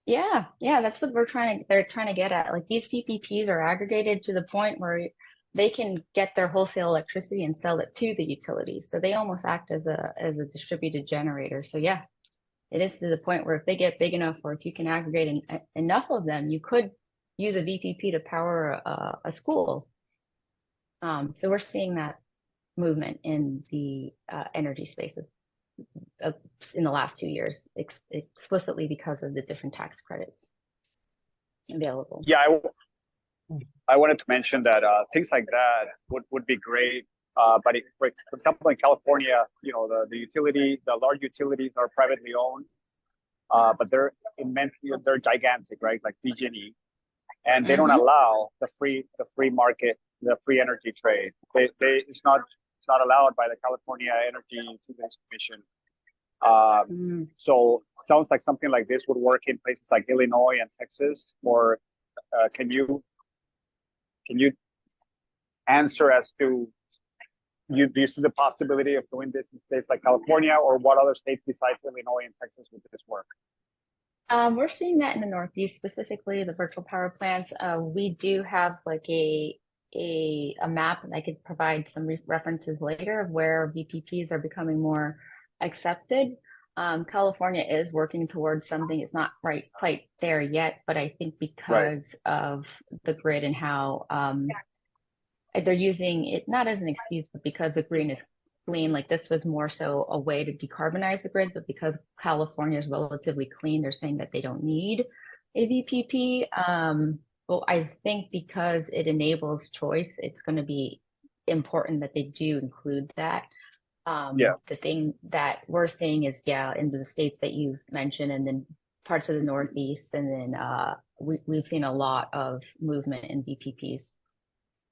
Yeah, that's what they're trying to get at. Like these VPPs are aggregated to the point where they can get their wholesale electricity and sell it to the utilities. So they almost act as a distributed generator. So yeah, it is to the point where if they get big enough, or if you can aggregate enough of them, you could use a VPP to power a school. So we're seeing that movement in the energy spaces in the last 2 years, explicitly because of the different tax credits available. Yeah, I wanted to mention that things like that would be great. But for example, in California, the large utilities are privately owned, but they're they're gigantic, right? Like PG&E, and they don't allow the free market, the free energy trade. It's not allowed by the California Energy Utilities Commission. So sounds like something like this would work in places like Illinois and Texas. Or can you answer as to, do you see the possibility of doing this in states like California, or what other states besides Illinois and Texas would this work? We're seeing that in the Northeast, specifically the virtual power plants. We do have like a map, and I could provide some references later of where VPPs are becoming more accepted. California is working towards something. It's not quite there yet, but I think because of the grid and how they're using it not as an excuse, but because the green is clean. Like this was more so a way to decarbonize the grid, but because California is relatively clean, they're saying that they don't need a VPP. Well, I think because it enables choice, it's going to be important that they do include that. Yeah. The thing that we're seeing is, yeah, in the states that you've mentioned, and then parts of the Northeast, and then we've seen a lot of movement in VPPs.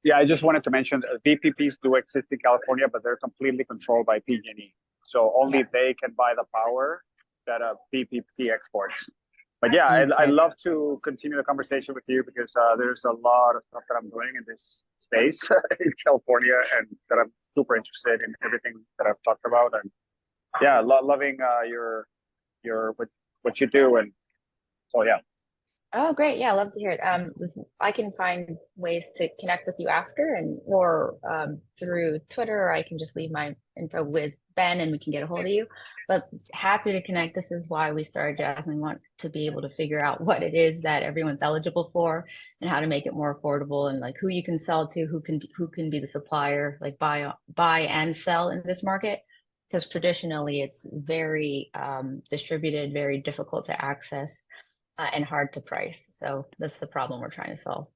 Yeah, I just wanted to mention VPPs do exist in California, but they're completely controlled by PG&E. So only they can buy the power that a VPP exports. But yeah, I'd love to continue the conversation with you because there's a lot of stuff that I'm doing in this space in California, and that I'm super interested in everything that I've talked about. And yeah, loving your what you do. And so yeah. Oh, great. Yeah, I love to hear it. I can find ways to connect with you after, or through Twitter, or I can just leave my info with Ben and we can get a hold of you. But happy to connect. This is why we started Jasmine. We want to be able to figure out what it is that everyone's eligible for and how to make it more affordable, and like who you can sell to, who can be the supplier, like buy and sell in this market. Because traditionally it's very distributed, very difficult to access. And hard to price. So that's the problem we're trying to solve.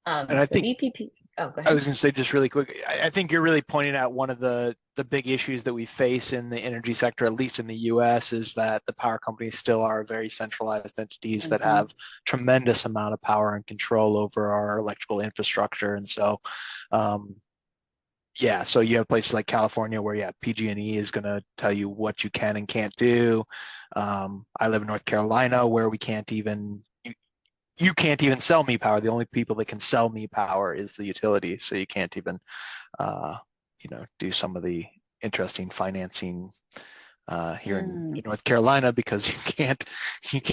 And I think VPP. Oh, go ahead. I was going to say just really quick. I think you're really pointing out one of the big issues that we face in the energy sector, at least in the U.S., is that the power companies still are very centralized entities that have tremendous amount of power and control over our electrical infrastructure, and so. Yeah, so you have places like California where, PG&E is going to tell you what you can and can't do. I live in North Carolina where we can't even, you can't even sell me power. The only people that can sell me power is the utility. So you can't even, do some of the interesting financing here in North Carolina, because you can't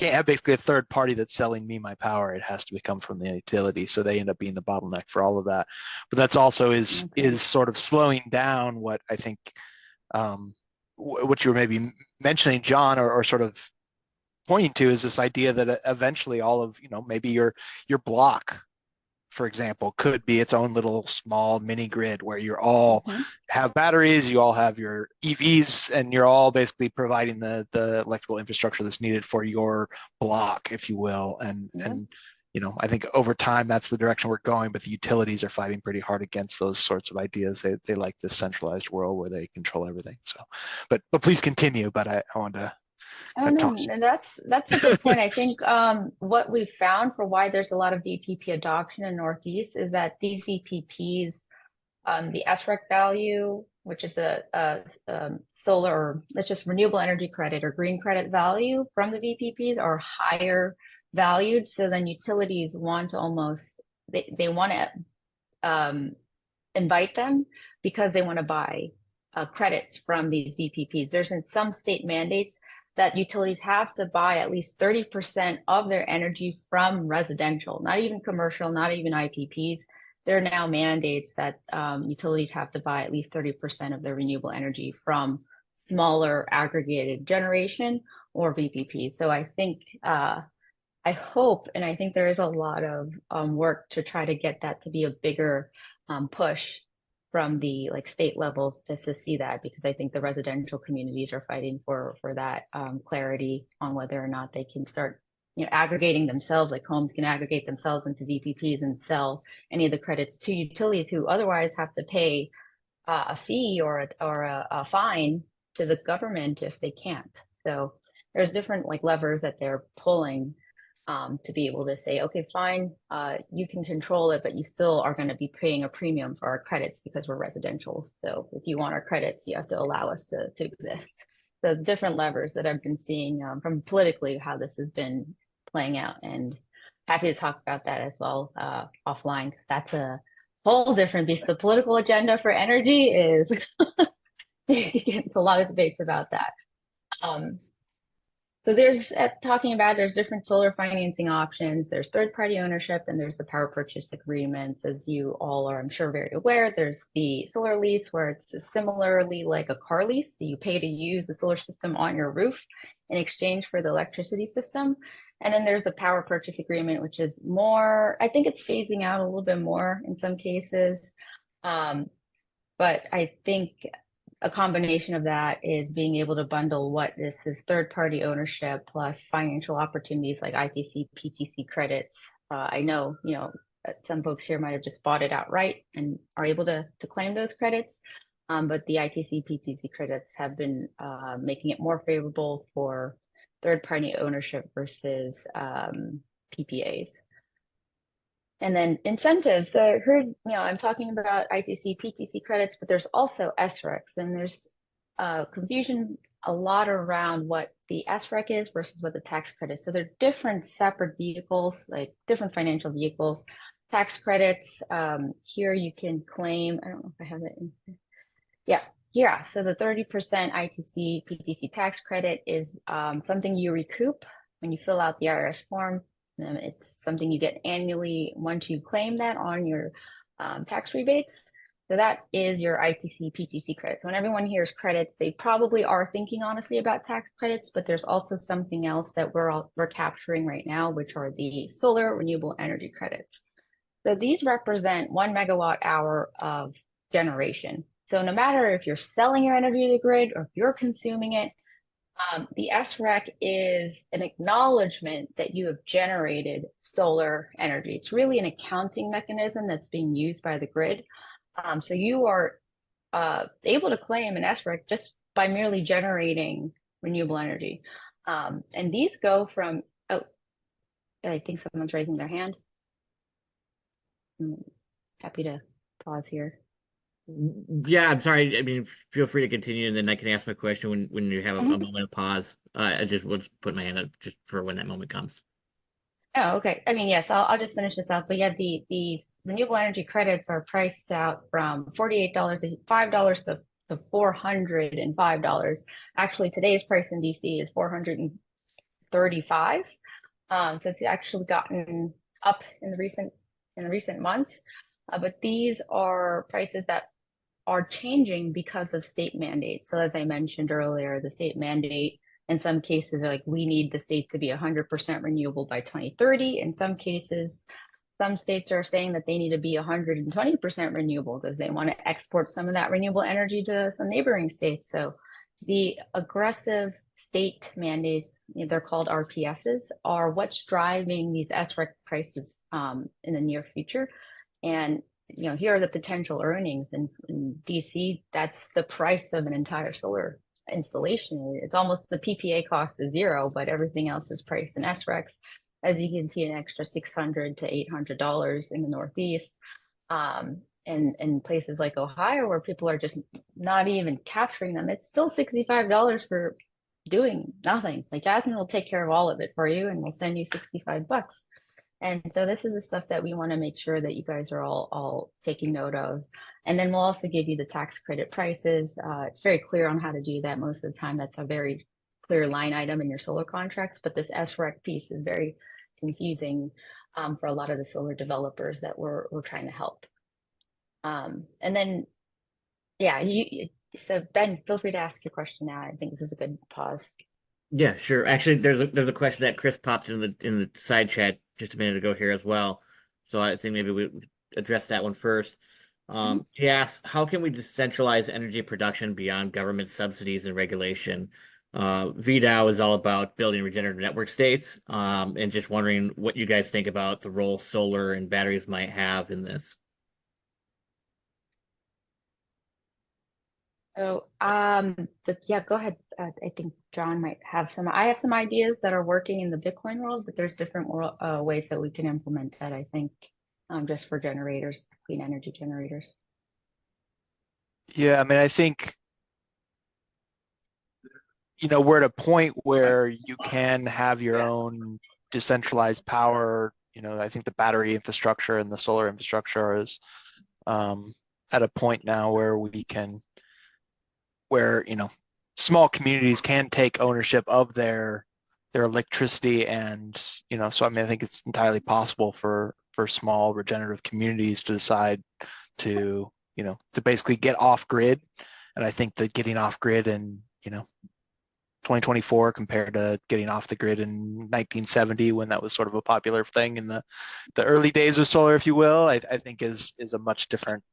have basically a third party that's selling me my power. It has to come from the utility, so they end up being the bottleneck for all of that. But that's also is sort of slowing down what I think what you were maybe mentioning, John, or sort of pointing to, is this idea that eventually all of maybe your block, for example, could be its own little small mini grid where you all have batteries, you all have your EVs, and you're all basically providing the electrical infrastructure that's needed for your block, if you will. And I think over time that's the direction we're going, but the utilities are fighting pretty hard against those sorts of ideas. They like this centralized world where they control everything. So, but please continue. But I wanted to. Oh, no, that's a good point. I think what we've found for why there's a lot of VPP adoption in Northeast is that these VPPs, the SREC value, which is a solar, or let's just renewable energy credit or green credit value from the VPPs, are higher valued. So then utilities want to they want to invite them because they want to buy credits from these VPPs. There's in some state mandates that utilities have to buy at least 30% of their energy from residential, not even commercial, not even IPPs. There are now mandates that utilities have to buy at least 30% of their renewable energy from smaller aggregated generation or VPPs. So I think, I hope, and I think there is a lot of work to try to get that to be a bigger push from the state levels to see that, because I think the residential communities are fighting for that clarity on whether or not they can start aggregating themselves, like homes can aggregate themselves into VPPs and sell any of the credits to utilities who otherwise have to pay a fee or a fine to the government if they can't. So there's different levers that they're pulling to be able to say, okay, fine, you can control it, but you still are going to be paying a premium for our credits because we're residential. So if you want our credits, you have to allow us to exist. So different levers that I've been seeing from politically how this has been playing out, and happy to talk about that as well offline, because that's a whole different beast. The political agenda for energy is it's a lot of debates about that. So there's there's different solar financing options. There's third-party ownership, and there's the power purchase agreements. As you all are, I'm sure, very aware, there's the solar lease, where it's similarly like a car lease. So you pay to use the solar system on your roof in exchange for the electricity system. And then there's the power purchase agreement, which is more, I think it's phasing out a little bit more in some cases. But I think a combination of that is being able to bundle what this is third-party ownership plus financial opportunities like ITC, PTC credits. I know, some folks here might have just bought it outright and are able to claim those credits. But the ITC, PTC credits have been making it more favorable for third-party ownership versus PPAs. And then incentives. So I heard, I'm talking about ITC, PTC credits, but there's also SRECs, and there's confusion a lot around what the SREC is versus what the tax credit. So they're different separate vehicles, like different financial vehicles. Tax credits, here you can claim, I don't know if I have it in here. Yeah. So the 30% ITC, PTC tax credit is something you recoup when you fill out the IRS form. It's something you get annually once you claim that on your tax rebates. So that is your ITC, PTC credits. When everyone hears credits, they probably are thinking honestly about tax credits, but there's also something else that we're capturing right now, which are the solar renewable energy credits. So these represent 1 megawatt hour of generation. So no matter if you're selling your energy to the grid or if you're consuming it, the SREC is an acknowledgement that you have generated solar energy. It's really an accounting mechanism that's being used by the grid. So you are able to claim an SREC just by merely generating renewable energy. And these go from, I think someone's raising their hand. Happy to pause here. Yeah, I'm sorry. I mean, feel free to continue, and then I can ask my question when you have a moment of pause. I just will put my hand up just for when that moment comes. Oh, okay. I mean, yes, I'll just finish this up. But yeah, the renewable energy credits are priced out from $48 to $5 to $405. Actually, today's price in DC is $435. So it's actually gotten up in the recent months. But these are prices that are changing because of state mandates. So as I mentioned earlier, the state mandate in some cases are like, we need the state to be 100% renewable by 2030. In some cases, some states are saying that they need to be 120% renewable because they want to export some of that renewable energy to some neighboring states. So the aggressive state mandates, they're called RPSs, are what's driving these SREC prices in the near future. And here are the potential earnings in DC. That's the price of an entire solar installation. It's almost the PPA cost is zero, but everything else is priced in SRECs. As you can see, an extra $600 to $800 in the Northeast, and in places like Ohio, where people are just not even capturing them. It's still $65 for doing nothing. Like Jasmine will take care of all of it for you, and we'll send you $65. And so this is the stuff that we want to make sure that you guys are all taking note of. And then we'll also give you the tax credit prices. It's very clear on how to do that. Most of the time, that's a very clear line item in your solar contracts. But this SREC piece is very confusing for a lot of the solar developers that we're trying to help. And then, yeah, so Ben, feel free to ask your question now. I think this is a good pause. Yeah, sure. Actually, there's a question that Chris popped in the side chat just a minute ago here as well. So I think maybe we address that one first. He asks, how can we decentralize energy production beyond government subsidies and regulation? VDAO is all about building regenerative network states, and just wondering what you guys think about the role solar and batteries might have in this. So, yeah, go ahead. I think John might have I have some ideas that are working in the Bitcoin world, but there's different ways that we can implement that, I think, just for generators, clean energy generators. Yeah, I mean, I think, we're at a point where you can have your own decentralized power. I think the battery infrastructure and the solar infrastructure is at a point now where small communities can take ownership of their electricity, and so I mean, I think it's entirely possible for small regenerative communities to decide to basically get off grid. And I think that getting off grid in 2024 compared to getting off the grid in 1970, when that was sort of a popular thing in the early days of solar, if you will, I think is a much different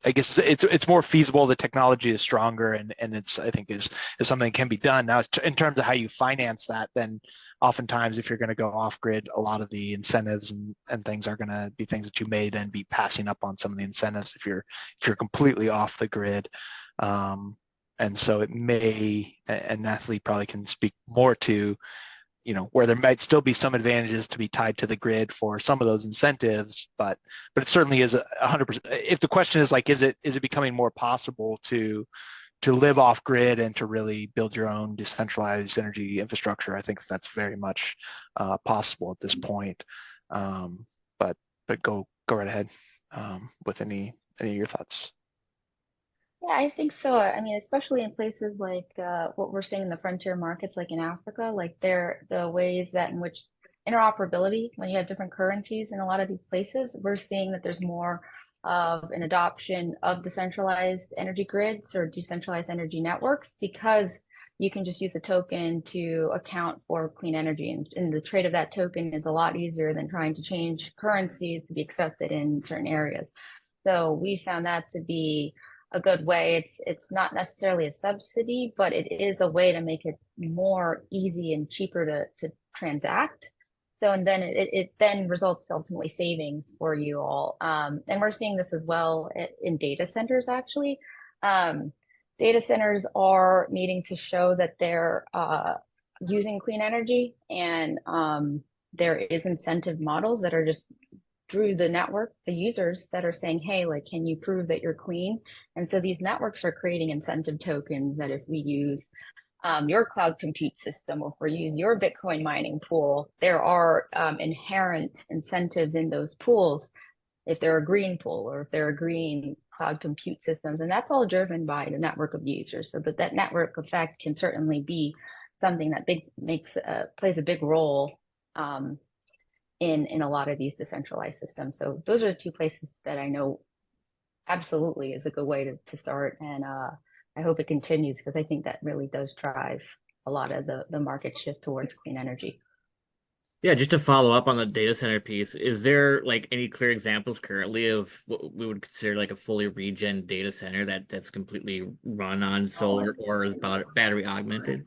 I guess it's more feasible. The technology is stronger, and it's, I think, is something that can be done. Now, in terms of how you finance that, then oftentimes if you're going to go off grid, a lot of the incentives and things are going to be things that you may then be passing up on some of the incentives if you're completely off the grid. And so it may, and Nathalie probably can speak more to, where there might still be some advantages to be tied to the grid for some of those incentives, but it certainly is 100%. If the question is like, is it becoming more possible to live off grid and to really build your own decentralized energy infrastructure, I think that's very much possible at this point. But go right ahead with any of your thoughts. Yeah, I think so. I mean, especially in places like what we're seeing in the frontier markets, like in Africa, like the ways that in which interoperability, when you have different currencies in a lot of these places, we're seeing that there's more of an adoption of decentralized energy grids or decentralized energy networks, because you can just use a token to account for clean energy. And the trade of that token is a lot easier than trying to change currencies to be accepted in certain areas. So we found that to be a good way. It's not necessarily a subsidy, but it is a way to make it more easy and cheaper to transact. So, and then it then results ultimately savings for you all. And we're seeing this as well in data centers, actually. Data centers are needing to show that they're using clean energy, and there is incentive models that are just through the network, the users that are saying, hey, like, can you prove that you're clean? And so these networks are creating incentive tokens that if we use your cloud compute system, or if we use your Bitcoin mining pool, there are inherent incentives in those pools if they're a green pool or if they're a green cloud compute systems. And that's all driven by the network of users. So that network effect can certainly be something that plays a big role in a lot of these decentralized systems. So those are the two places that I know absolutely is a good way to start. And I hope it continues, because I think that really does drive a lot of the market shift towards clean energy. Yeah, just to follow up on the data center piece, is there like any clear examples currently of what we would consider like a fully regen data center that's completely run on solar or is battery augmented?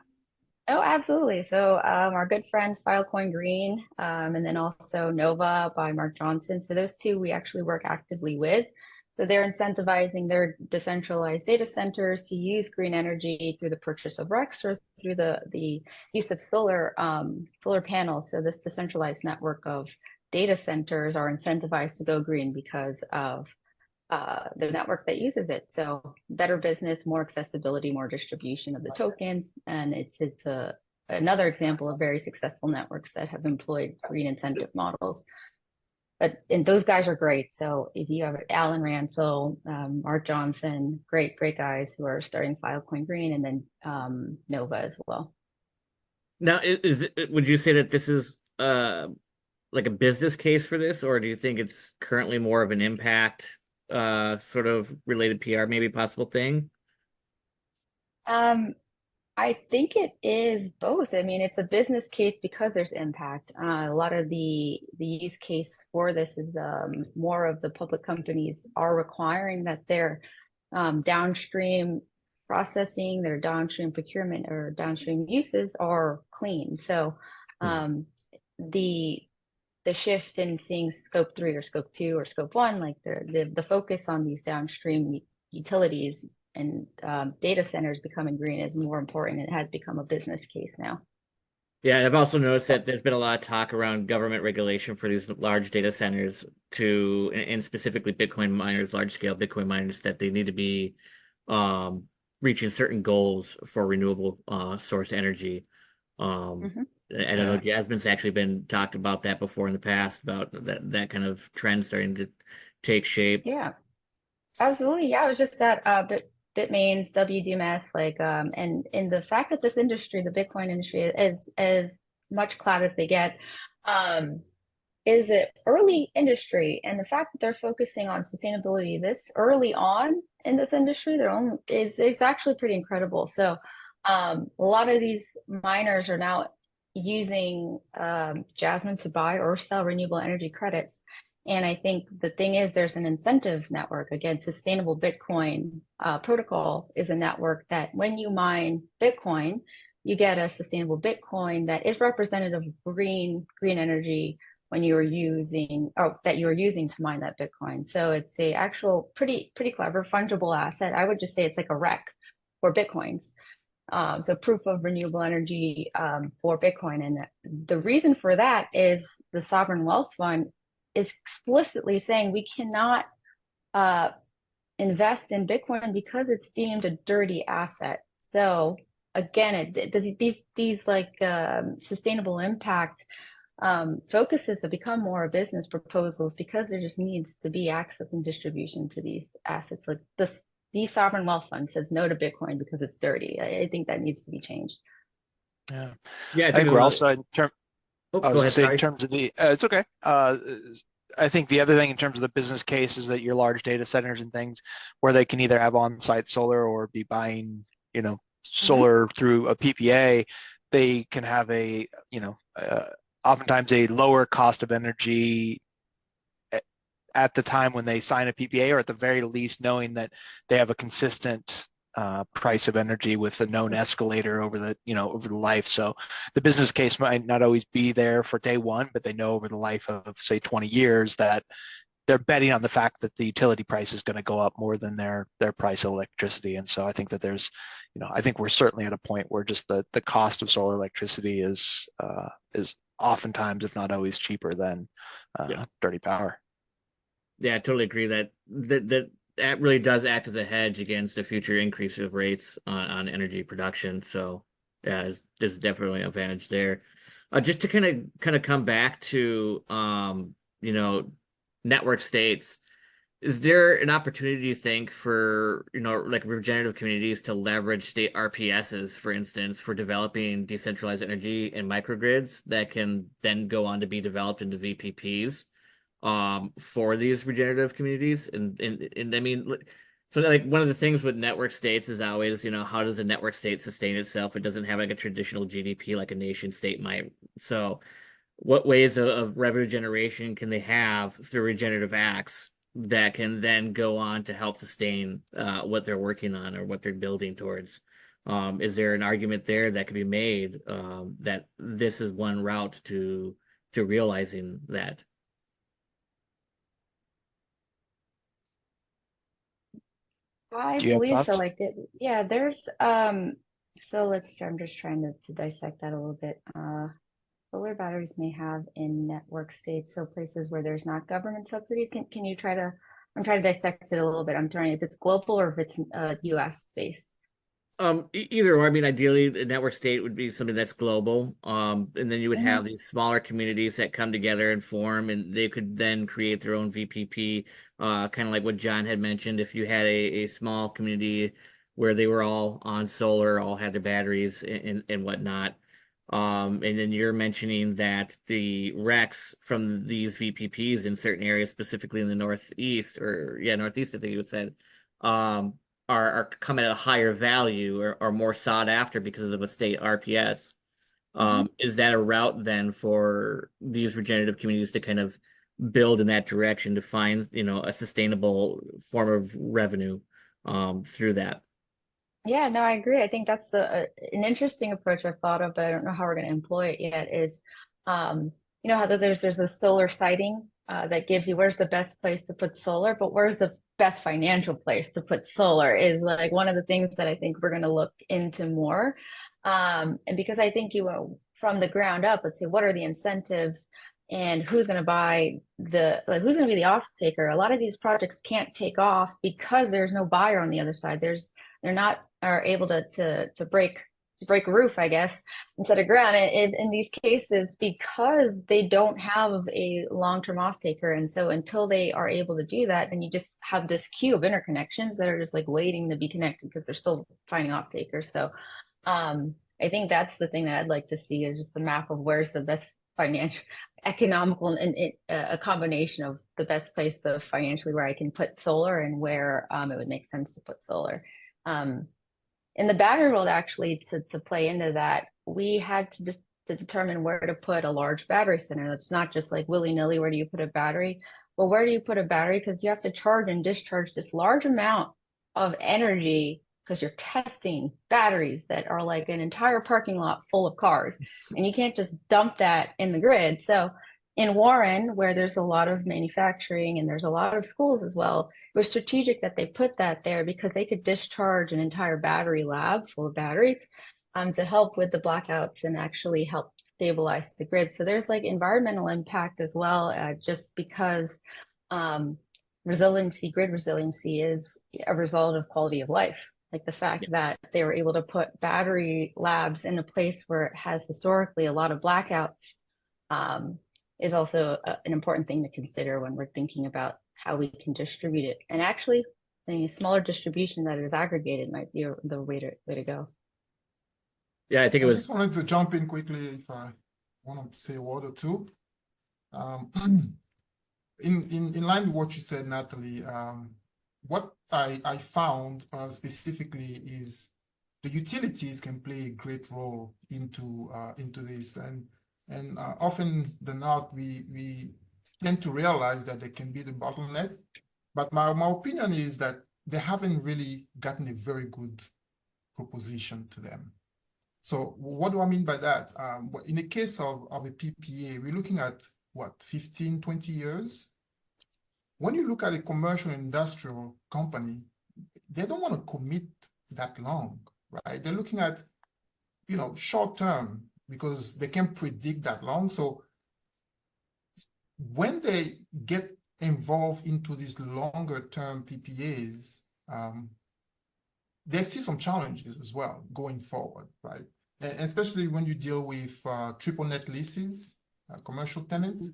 Oh, absolutely. So our good friends Filecoin Green, and then also Nova by Mark Johnson. So those two we actually work actively with. So they're incentivizing their decentralized data centers to use green energy through the purchase of RECs or through the use of solar panels. So this decentralized network of data centers are incentivized to go green because of the network that uses it. So better business, more accessibility, more distribution of the tokens. And it's another example of very successful networks that have employed green incentive models. And those guys are great. So if you have Alan Ransell, Mark Johnson, great guys who are starting Filecoin Green, and then Nova as well. Now, would you say that this is like a business case for this, or do you think it's currently more of an impact sort of related PR, maybe possible thing? I think it is both. I mean, it's a business case because there's impact. A lot of the use case for this is more of the public companies are requiring that their downstream processing, their downstream procurement or downstream uses are clean. So the shift in seeing scope 3 or scope 2 or scope 1, like the focus on these downstream utilities and data centers becoming green is more important. It has become a business case now. Yeah, I've also noticed that there's been a lot of talk around government regulation for these large data centers and specifically Bitcoin miners, large scale Bitcoin miners, that they need to be reaching certain goals for renewable source energy. I don't know, Jasmine's actually been talked about that before in the past, about that kind of trend starting to take shape. Yeah, absolutely. Yeah, I was just at Bitmain's WDMS, and in the fact that this industry, the Bitcoin industry, is as much clout as they get, is an early industry, and the fact that they're focusing on sustainability this early on in this industry, is actually pretty incredible. So, a lot of these miners are now using Jasmine to buy or sell renewable energy credits. And I think the thing is, there's an incentive network. Again, sustainable Bitcoin protocol is a network that when you mine Bitcoin, you get a sustainable Bitcoin that is representative of green energy when you are using, or that you are using to mine that Bitcoin. So it's a actual pretty clever fungible asset. I would just say it's like a REC for Bitcoins. So proof of renewable energy for Bitcoin. And the reason for that is the Sovereign Wealth Fund is explicitly saying we cannot invest in Bitcoin because it's deemed a dirty asset. So again, these like sustainable impact focuses have become more business proposals because there just needs to be access and distribution to these assets. Like the Sovereign Wealth Fund says no to Bitcoin because it's dirty. I think that needs to be changed. Yeah, Yeah, I think we're also in terms. Oh, I was go gonna ahead. say Sorry. in terms of the, it's okay. I think the other thing in terms of the business case is that your large data centers and things where they can either have on-site solar or be buying, solar through a PPA, they can have a, oftentimes a lower cost of energy at the time when they sign a PPA, or at the very least knowing that they have a consistent price of energy with a known escalator over the life. So the business case might not always be there for day one, but they know over the life of say 20 years that they're betting on the fact that the utility price is going to go up more than their price of electricity. And so I think that there's, I think we're certainly at a point where just the cost of solar electricity is oftentimes, if not always, cheaper than dirty power. Yeah, I totally agree that really does act as a hedge against a future increase of rates on energy production. So yeah, there's definitely an advantage there. Just to kind of come back to network states, is there an opportunity, you think, for like regenerative communities to leverage state RPSs, for instance, for developing decentralized energy and microgrids that can then go on to be developed into VPPs? For these regenerative communities, and I mean, so like one of the things with network states is always, how does a network state sustain itself? It doesn't have like a traditional GDP like a nation state might. So what ways of revenue generation can they have through regenerative acts that can then go on to help sustain what they're working on or what they're building towards? Is there an argument there that could be made that this is one route to realizing that? I Do you have believe so. thoughts? Like there's so I'm just trying to dissect that a little bit. Solar batteries may have in network states, so places where there's not government subsidies. Can you try to, I'm trying to dissect it a little bit. I'm trying if it's global or if it's US based. Either or. I mean, ideally, the network state would be something that's global. And then you would have these smaller communities that come together and form, and they could then create their own VPP, kind of like what John had mentioned. If you had a small community where they were all on solar, all had their batteries and whatnot. And then you're mentioning that the RECs from these VPPs in certain areas, specifically in the Northeast, Northeast, I think you would say, are come at a higher value or more sought after because of a state RPS. Is that a route then for these regenerative communities to kind of build in that direction to find, a sustainable form of revenue through that? Yeah, no, I agree. I think that's an interesting approach I've thought of, but I don't know how we're going to employ it yet. Is how there's the solar siting that gives you where's the best place to put solar, but where's the best financial place to put solar is like one of the things that I think we're going to look into more. And because I think from the ground up, let's say what are the incentives and who's going to buy who's going to be the off taker. A lot of these projects can't take off because there's no buyer on the other side. They're not are able to break a roof, I guess, instead of ground in these cases because they don't have a long-term off-taker. And so until they are able to do that, then you just have this queue of interconnections that are just like waiting to be connected because they're still finding off-takers. So I think that's the thing that I'd like to see is just the map of where's the best financial, economical, and a combination of the best place of financially where I can put solar and where it would make sense to put solar. In the battery world, actually, to play into that, we had to determine where to put a large battery center. That's not just like willy-nilly, where do you put a battery? well, where do you put a battery? Because you have to charge and discharge this large amount of energy because you're testing batteries that are like an entire parking lot full of cars, and you can't just dump that in the grid. So in Warren, where there's a lot of manufacturing and there's a lot of schools as well, it was strategic that they put that there because they could discharge an entire battery lab full of batteries to help with the blackouts and actually help stabilize the grid. So there's like environmental impact as well, just because resiliency, grid resiliency is a result of quality of life. Like the fact that they were able to put battery labs in a place where it has historically a lot of blackouts is also an important thing to consider when we're thinking about how we can distribute it. And actually, the smaller distribution that is aggregated might be the way to go. Yeah, I think it I was. just wanted to jump in quickly if I want to say a word or two. In line with what you said, Nathalie, what I found specifically is the utilities can play a great role into this, and often than not we tend to realize that they can be the bottleneck. But my opinion is that they haven't really gotten a very good proposition to them. So what do I mean by that? In the case of a PPA, we're looking at what, 15, 20 years? When you look at a commercial industrial company, they don't want to commit that long, right? They're looking at, short term because they can't predict that long. So when they get involved into these longer term PPAs, they see some challenges as well going forward, right? And especially when you deal with triple net leases, commercial tenants,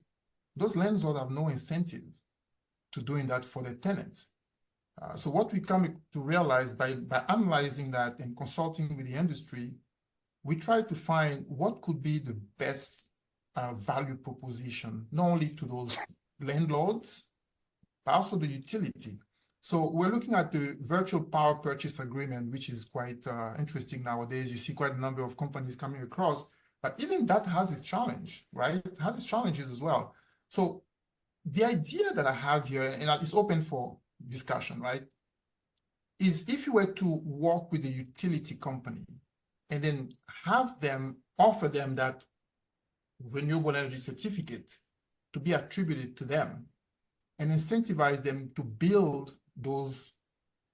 those landlords have no incentive to doing that for their tenants. So what we come to realize by analyzing that and consulting with the industry, we try to find what could be the best value proposition, not only to those landlords, but also the utility. So we're looking at the virtual power purchase agreement, which is quite interesting nowadays. You see quite a number of companies coming across, but even that has its challenge, right? It has its challenges as well. So the idea that I have here, and it's open for discussion, right, is if you were to work with a utility company and then have them offer them that renewable energy certificate to be attributed to them and incentivize them to build those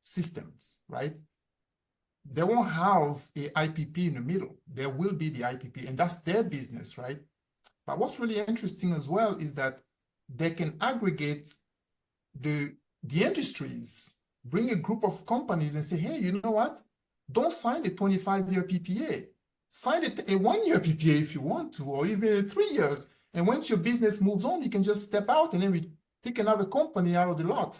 systems, right? They won't have a IPP in the middle. There will be the IPP, and that's their business, right? But what's really interesting as well is that they can aggregate the industries, bring a group of companies and say, hey, you know what? Don't sign the 25-year PPA. Sign a 1-year PPA if you want to, or even 3 years. And once your business moves on, you can just step out and then we pick another company out of the lot.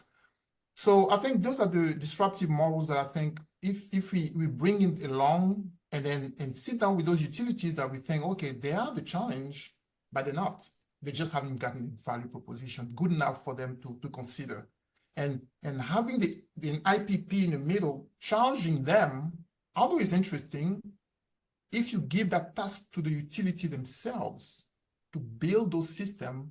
So I think those are the disruptive models that I think if we bring it along and sit down with those utilities that we think, okay, they are the challenge, but they're not. They just haven't gotten a value proposition good enough for them to consider. And having the IPP in the middle, charging them, although it's interesting, if you give that task to the utility themselves to build those systems,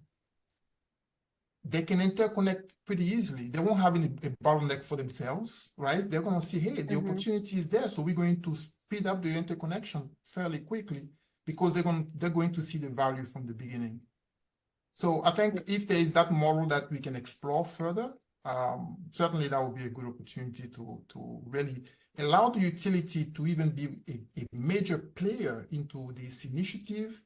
they can interconnect pretty easily. They won't have a bottleneck for themselves, right? They're going to see, hey, the opportunity is there, so we're going to speed up the interconnection fairly quickly because they're going to see the value from the beginning. So I think if there is that model that we can explore further, certainly that would be a good opportunity to really allow the utility to even be a major player into this initiative,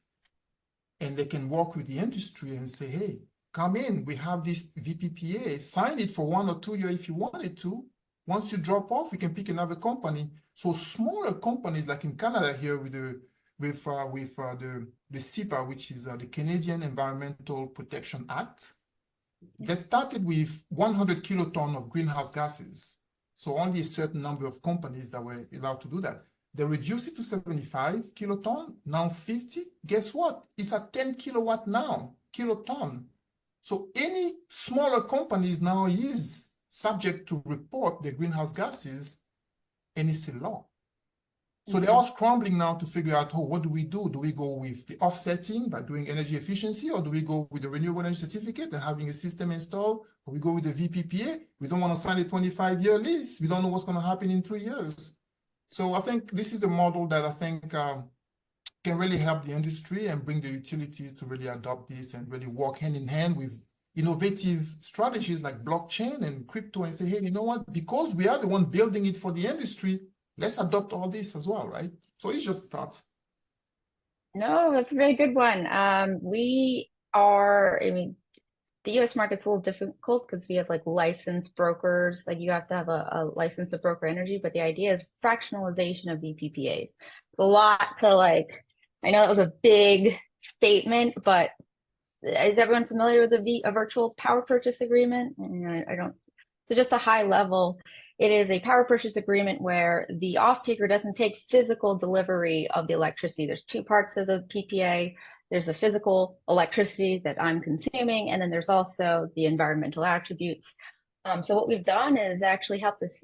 and they can work with the industry and say, hey, come in, we have this VPPA, sign it for 1 or 2 years if you wanted to. Once you drop off, you can pick another company. So smaller companies like in Canada here with the CEPA, which is the Canadian Environmental Protection Act, they started with 100 kiloton of greenhouse gases. So only a certain number of companies that were allowed to do that. They reduced it to 75 kiloton, now 50. Guess what? It's at 10 kilowatt now, kiloton. So any smaller companies now is subject to report the greenhouse gases, and it's a law. So they're all scrambling now to figure out, oh, what do we do? Do we go with the offsetting by doing energy efficiency, or do we go with the renewable energy certificate and having a system installed, or we go with the VPPA? We don't want to sign a 25-year lease. We don't know what's going to happen in 3 years. So I think this is the model that I think can really help the industry and bring the utility to really adopt this and really work hand in hand with innovative strategies like blockchain and crypto and say, hey, you know what? Because we are the one building it for the industry, let's adopt all this as well, right? So it's just thoughts. No, that's a very good one. We are, I mean, the US market's a little difficult because we have like licensed brokers, like you have to have a license to broker energy, but the idea is fractionalization of VPPAs. It's a lot to like, I know it was a big statement, but is everyone familiar with a virtual power purchase agreement? I don't, so just a high level, it is a power purchase agreement where the off-taker doesn't take physical delivery of the electricity. There's two parts of the PPA. There's the physical electricity that I'm consuming, and then there's also the environmental attributes. So what we've done is actually help us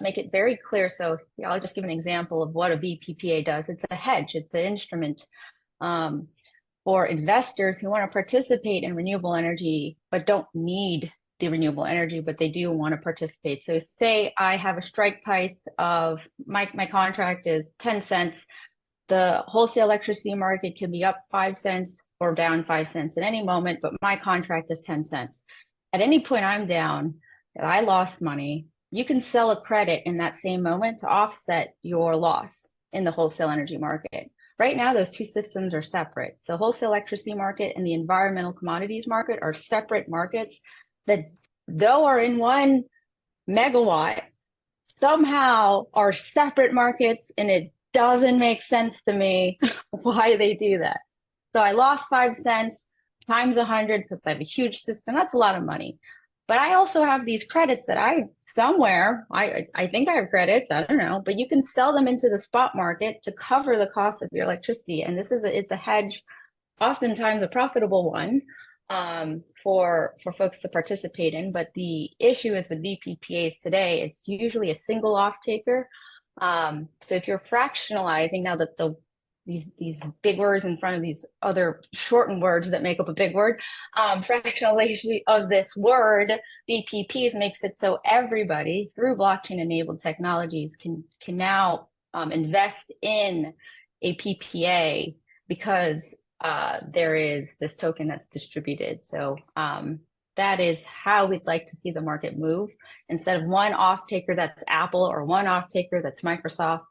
make it very clear. So I'll just give an example of what a VPPA does. It's a hedge. It's an instrument for investors who want to participate in renewable energy, but don't need the renewable energy, but they do want to participate. So say I have a strike price of, my contract is 10 cents. The wholesale electricity market can be up 5 cents or down 5 cents at any moment, but my contract is 10 cents. At any point I'm down, I lost money, you can sell a credit in that same moment to offset your loss in the wholesale energy market. Right now, those two systems are separate. So wholesale electricity market and the environmental commodities market are separate markets that, though are in 1 megawatt, somehow are separate markets, and it doesn't make sense to me why they do that. So I lost 5 cents times 100 because I have a huge system. That's a lot of money. But I also have these credits that I think I have credits, I don't know, but you can sell them into the spot market to cover the cost of your electricity. And this is it's a hedge, oftentimes a profitable one for folks to participate in. But the issue is with VPPAs today, it's usually a single off-taker. So if you're fractionalizing, now that these big words in front of these other shortened words that make up a big word, fractionalization of this word, VPPs, makes it so everybody through blockchain enabled technologies can now invest in a PPA because there is this token that's distributed. So that is how we'd like to see the market move. Instead of one off-taker that's Apple or one off-taker that's Microsoft,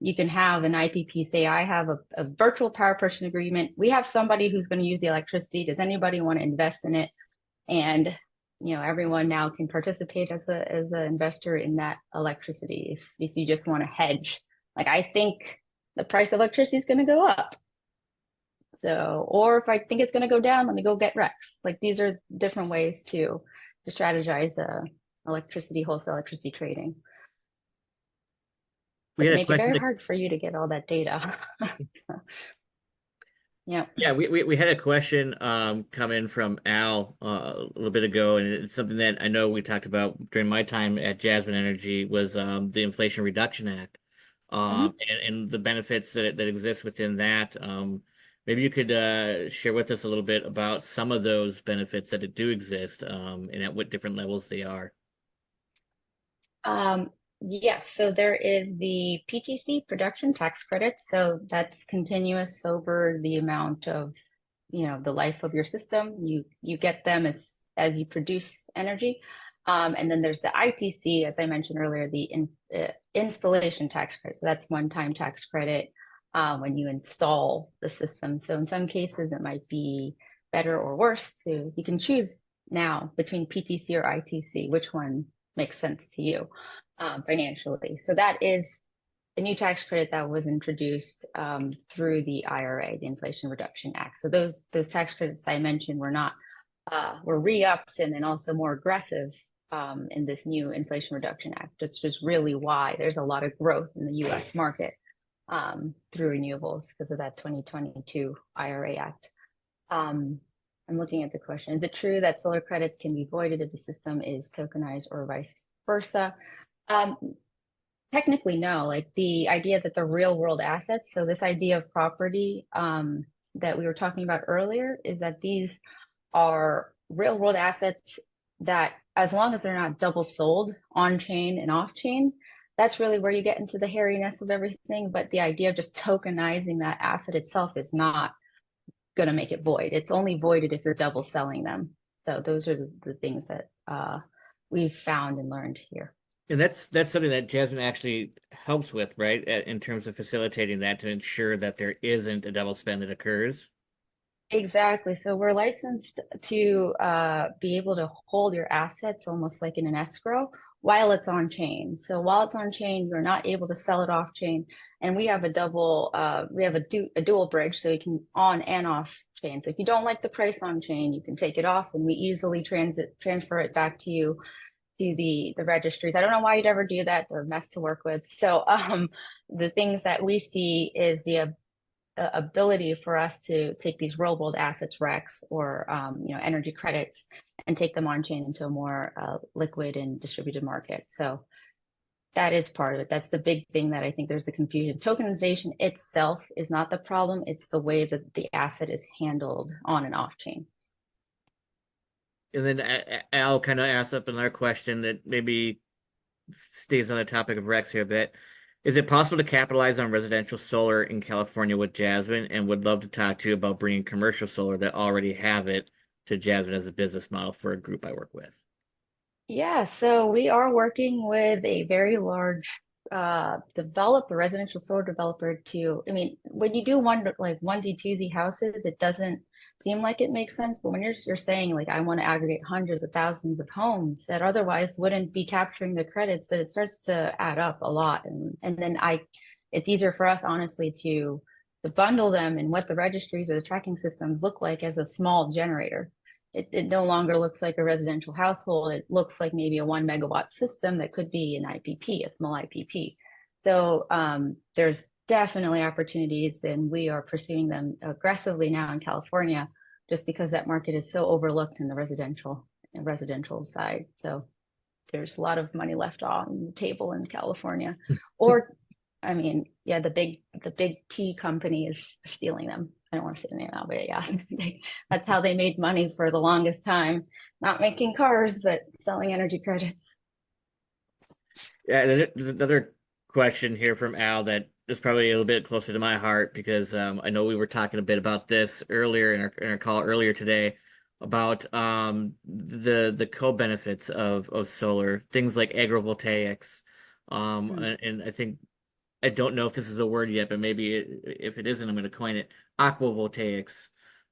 you can have an IPP say, I have a virtual power purchase agreement. We have somebody who's going to use the electricity. Does anybody want to invest in it? And everyone now can participate as an investor in that electricity. If you just want to hedge, like I think the price of electricity is going to go up. So, or if I think it's going to go down, let me go get REX. Like these are different ways to strategize wholesale electricity trading. We make it very hard for you to get all that data. Yeah. Yeah, we had a question come in from Al a little bit ago, and it's something that I know we talked about during my time at Jasmine Energy was the Inflation Reduction Act, and the benefits that exist within that. Maybe you could share with us a little bit about some of those benefits that do exist, and at what different levels they are. Yes, so there is the PTC, production tax credits. So that's continuous over the amount of, the life of your system. You get them as you produce energy. And then there's the ITC, as I mentioned earlier, the installation tax credit. So that's one-time tax credit when you install the system. So in some cases, it might be better or worse you can choose now between PTC or ITC, which one makes sense to you financially. So that is a new tax credit that was introduced through the IRA, the Inflation Reduction Act. So those tax credits I mentioned were re-upped and then also more aggressive in this new Inflation Reduction Act. It's just really why there's a lot of growth in the US market through renewables because of that 2022 IRA Act. I'm looking at the question. Is it true that solar credits can be voided if the system is tokenized or vice versa? technically, no. Like the idea that the real world assets, so this idea of property that we were talking about earlier, is that these are real world assets that, as long as they're not double sold on chain and off chain, that's really where you get into the hairiness of everything. But the idea of just tokenizing that asset itself is not going to make it void. It's only voided if you're double selling them. So those are the things that we've found and learned here. And that's something that Jasmine actually helps with, right? In terms of facilitating that to ensure that there isn't a double spend that occurs. Exactly. So we're licensed to be able to hold your assets almost like in an escrow while it's on chain. So while it's on chain, you're not able to sell it off chain. And we have a dual bridge, so you can on and off chain. So if you don't like the price on chain, you can take it off, and we easily transfer it back to you to the registries. I don't know why you'd ever do that. They're a mess to work with. So the things that we see is the ability for us to take these real world assets, REX, or energy credits, and take them on chain into a more liquid and distributed market. So that is part of it. That's the big thing that I think there's the confusion. Tokenization itself is not the problem. It's the way that the asset is handled on and off chain. And then Al kind of asked up another question that maybe stays on the topic of Rex here a bit. Is it possible to capitalize on residential solar in California with Jasmine? And would love to talk to you about bringing commercial solar that already have it to Jasmine as a business model for a group I work with. Yeah, so we are working with a very large developer, residential solar developer when you do like onesie twosie houses, it doesn't seem like it makes sense. But when you're saying like, I want to aggregate hundreds of thousands of homes that otherwise wouldn't be capturing the credits, that it starts to add up a lot. And then it's easier for us, honestly, to bundle them and what the registries or the tracking systems look like as a small generator. It no longer looks like a residential household. It looks like maybe a 1 megawatt system that could be an IPP, a small IPP. So there's definitely opportunities, and we are pursuing them aggressively now in California, just because that market is so overlooked in the residential side. So there's a lot of money left on the table in California. Or, the big tea company is stealing them. I don't want to say the name out, but yeah, that's how they made money for the longest time. Not making cars, but selling energy credits. Yeah, there's another question here from Al that is probably a little bit closer to my heart, because I know we were talking a bit about this earlier in our call earlier today about the co-benefits of solar, things like agrivoltaics. And I don't know if this is a word yet, but maybe if it isn't, I'm going to coin it, aquavoltaics,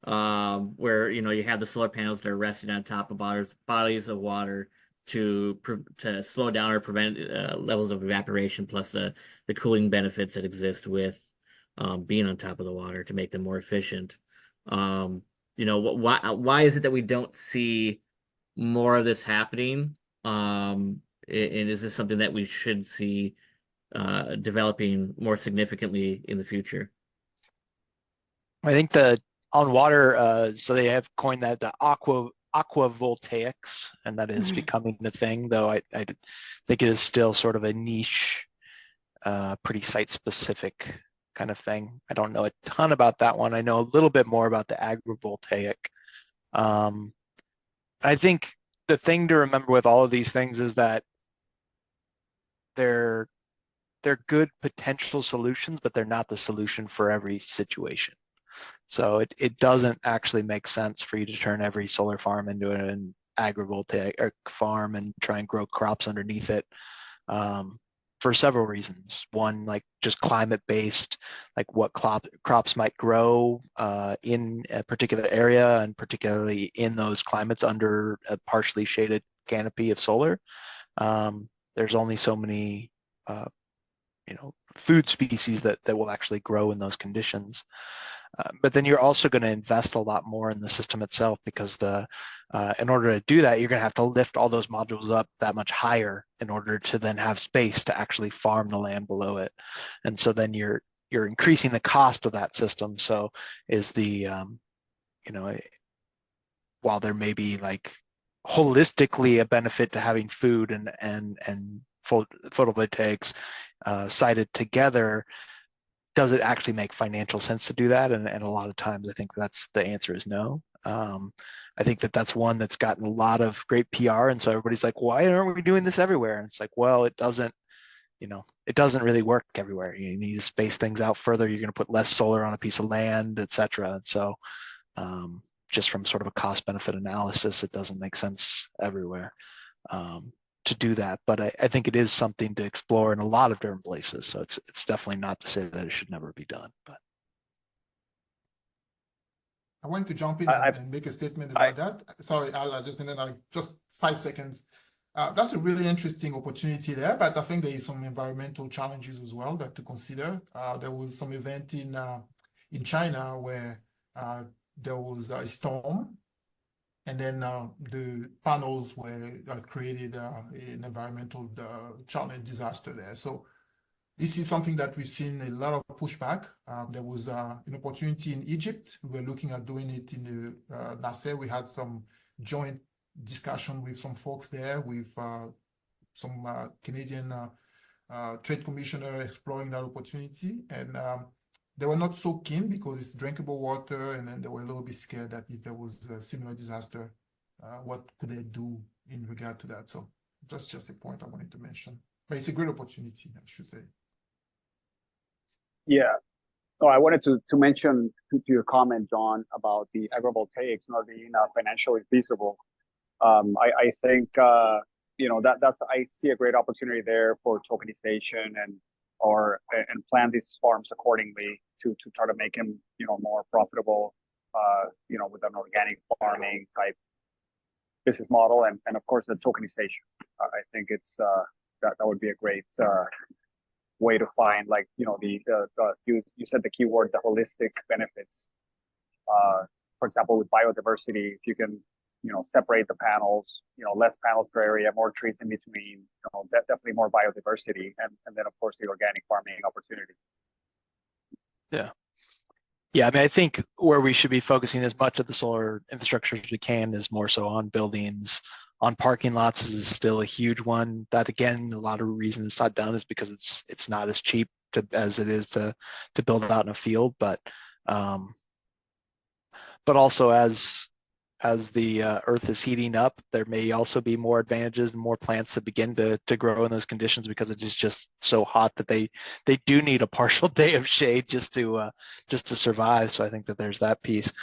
where you have the solar panels that are resting on top of bodies of water to slow down or prevent levels of evaporation, plus the cooling benefits that exist with being on top of the water to make them more efficient. Why is it that we don't see more of this happening? And is this something that we should see developing more significantly in the future? I think on water, so they have coined that the aquavoltaics, and that is becoming the thing, though I think it is still sort of a niche, pretty site-specific kind of thing. I don't know a ton about that one. I know a little bit more about the agrivoltaic. I think the thing to remember with all of these things is that they're good potential solutions, but they're not the solution for every situation. So it doesn't actually make sense for you to turn every solar farm into an agrivoltaic or farm and try and grow crops underneath it, for several reasons. One, like just climate-based, like what crops might grow in a particular area, and particularly in those climates under a partially shaded canopy of solar. There's only so many food species that will actually grow in those conditions. But then you're also going to invest a lot more in the system itself, because in order to do that, you're going to have to lift all those modules up that much higher in order to then have space to actually farm the land below it. And so then you're increasing the cost of that system. So while there may be like holistically a benefit to having food and photovoltaics, sited together, does it actually make financial sense to do that? And a lot of times I think that's the answer is no. I think that's one that's gotten a lot of great PR. And so everybody's like, why aren't we doing this everywhere? And it's like, well, it doesn't really work everywhere. You need to space things out further. You're going to put less solar on a piece of land, et cetera. And so just from sort of a cost benefit analysis, it doesn't make sense everywhere to do that. But I think it is something to explore in a lot of different places. So it's definitely not to say that it should never be done. But I want to jump in and make a statement about that. Sorry, I'll just 5 seconds. That's a really interesting opportunity there, but I think there is some environmental challenges as well that to consider. There was some event in China where there was a storm, and then the panels were created an environmental challenge disaster there. So this is something that we've seen a lot of pushback. There was an opportunity in Egypt. We were looking at doing it in the Nasser. We had some joint discussion with some folks there, with some Canadian trade commissioner exploring that opportunity. And they were not so keen because it's drinkable water, and then they were a little bit scared that if there was a similar disaster, what could they do in regard to that? So that's just a point I wanted to mention. But it's a great opportunity, I should say. Yeah. So I wanted to mention to your comment, John, about the agrivoltaics not being financially feasible. I think that's I see a great opportunity there for tokenization and plan these farms accordingly to try to make them more profitable, with an organic farming type business model, and of course the tokenization. I think it's that would be a great way to find, like, you said the keyword, the holistic benefits. For example, with biodiversity, if you can separate the panels, less panels per area, more trees in between, definitely more biodiversity, and then of course the organic farming opportunity. Yeah, I mean, I think where we should be focusing as much of the solar infrastructure as we can is more so on buildings. On parking lots is still a huge one. That, again, a lot of reasons it's not done is because it's not as cheap as it is to build out in a field. But also as the earth is heating up, there may also be more advantages and more plants that begin to grow in those conditions, because it is just so hot that they do need a partial day of shade just to survive. So I think that there's that piece.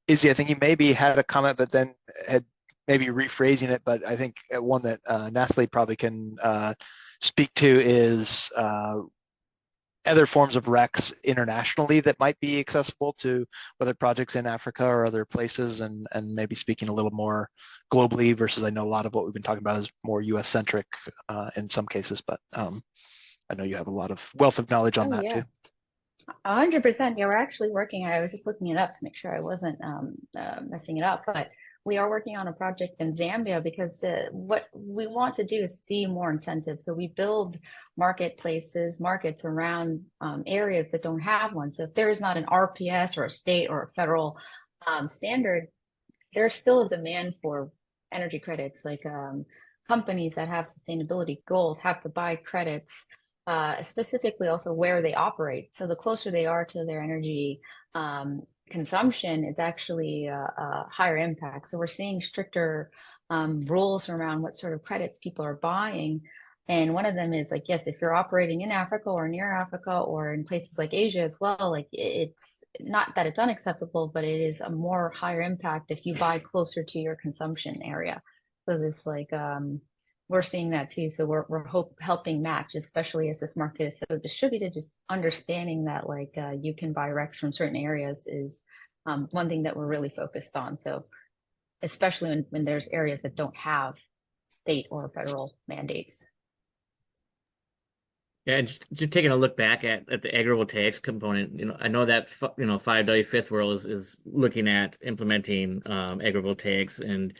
Izzy, I think you maybe had a comment, but then had maybe rephrasing it. But I think one that Nathalie probably can speak to is other forms of RECs internationally that might be accessible to whether projects in Africa or other places, and maybe speaking a little more globally versus, I know a lot of what we've been talking about is more US centric in some cases, but I know you have a lot of wealth of knowledge on that too. 100%. Yeah, we're actually working. I was just looking it up to make sure I wasn't messing it up, but we are working on a project in Zambia because what we want to do is see more incentives. So we build markets around areas that don't have one. So if there is not an RPS or a state or a federal standard, there's still a demand for energy credits. Like companies that have sustainability goals have to buy credits, specifically also where they operate. So the closer they are to their energy consumption, it's actually a higher impact. So we're seeing stricter rules around what sort of credits people are buying. And one of them is like, yes, if you're operating in Africa or near Africa or in places like Asia as well, like it's not that it's unacceptable, but it is a more higher impact if you buy closer to your consumption area. So it's like, we're seeing that too. So we're helping match, especially as this market is so distributed, just understanding that like you can buy RECs from certain areas is one thing that we're really focused on. So especially when there's areas that don't have state or federal mandates. Yeah, and just taking a look back at the agrivoltaics component, I know that 5W Fifth World is looking at implementing agrivoltaics, and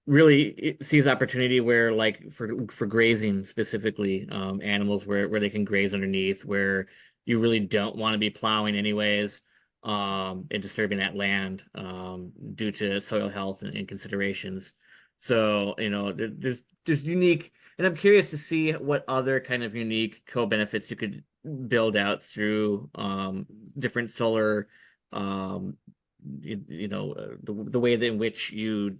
really it sees opportunity where, like, for grazing specifically, animals where they can graze underneath, where you really don't want to be plowing anyways, and disturbing that land due to soil health and considerations. So, there's unique, and I'm curious to see what other kind of unique co-benefits you could build out through different solar, the way that in which you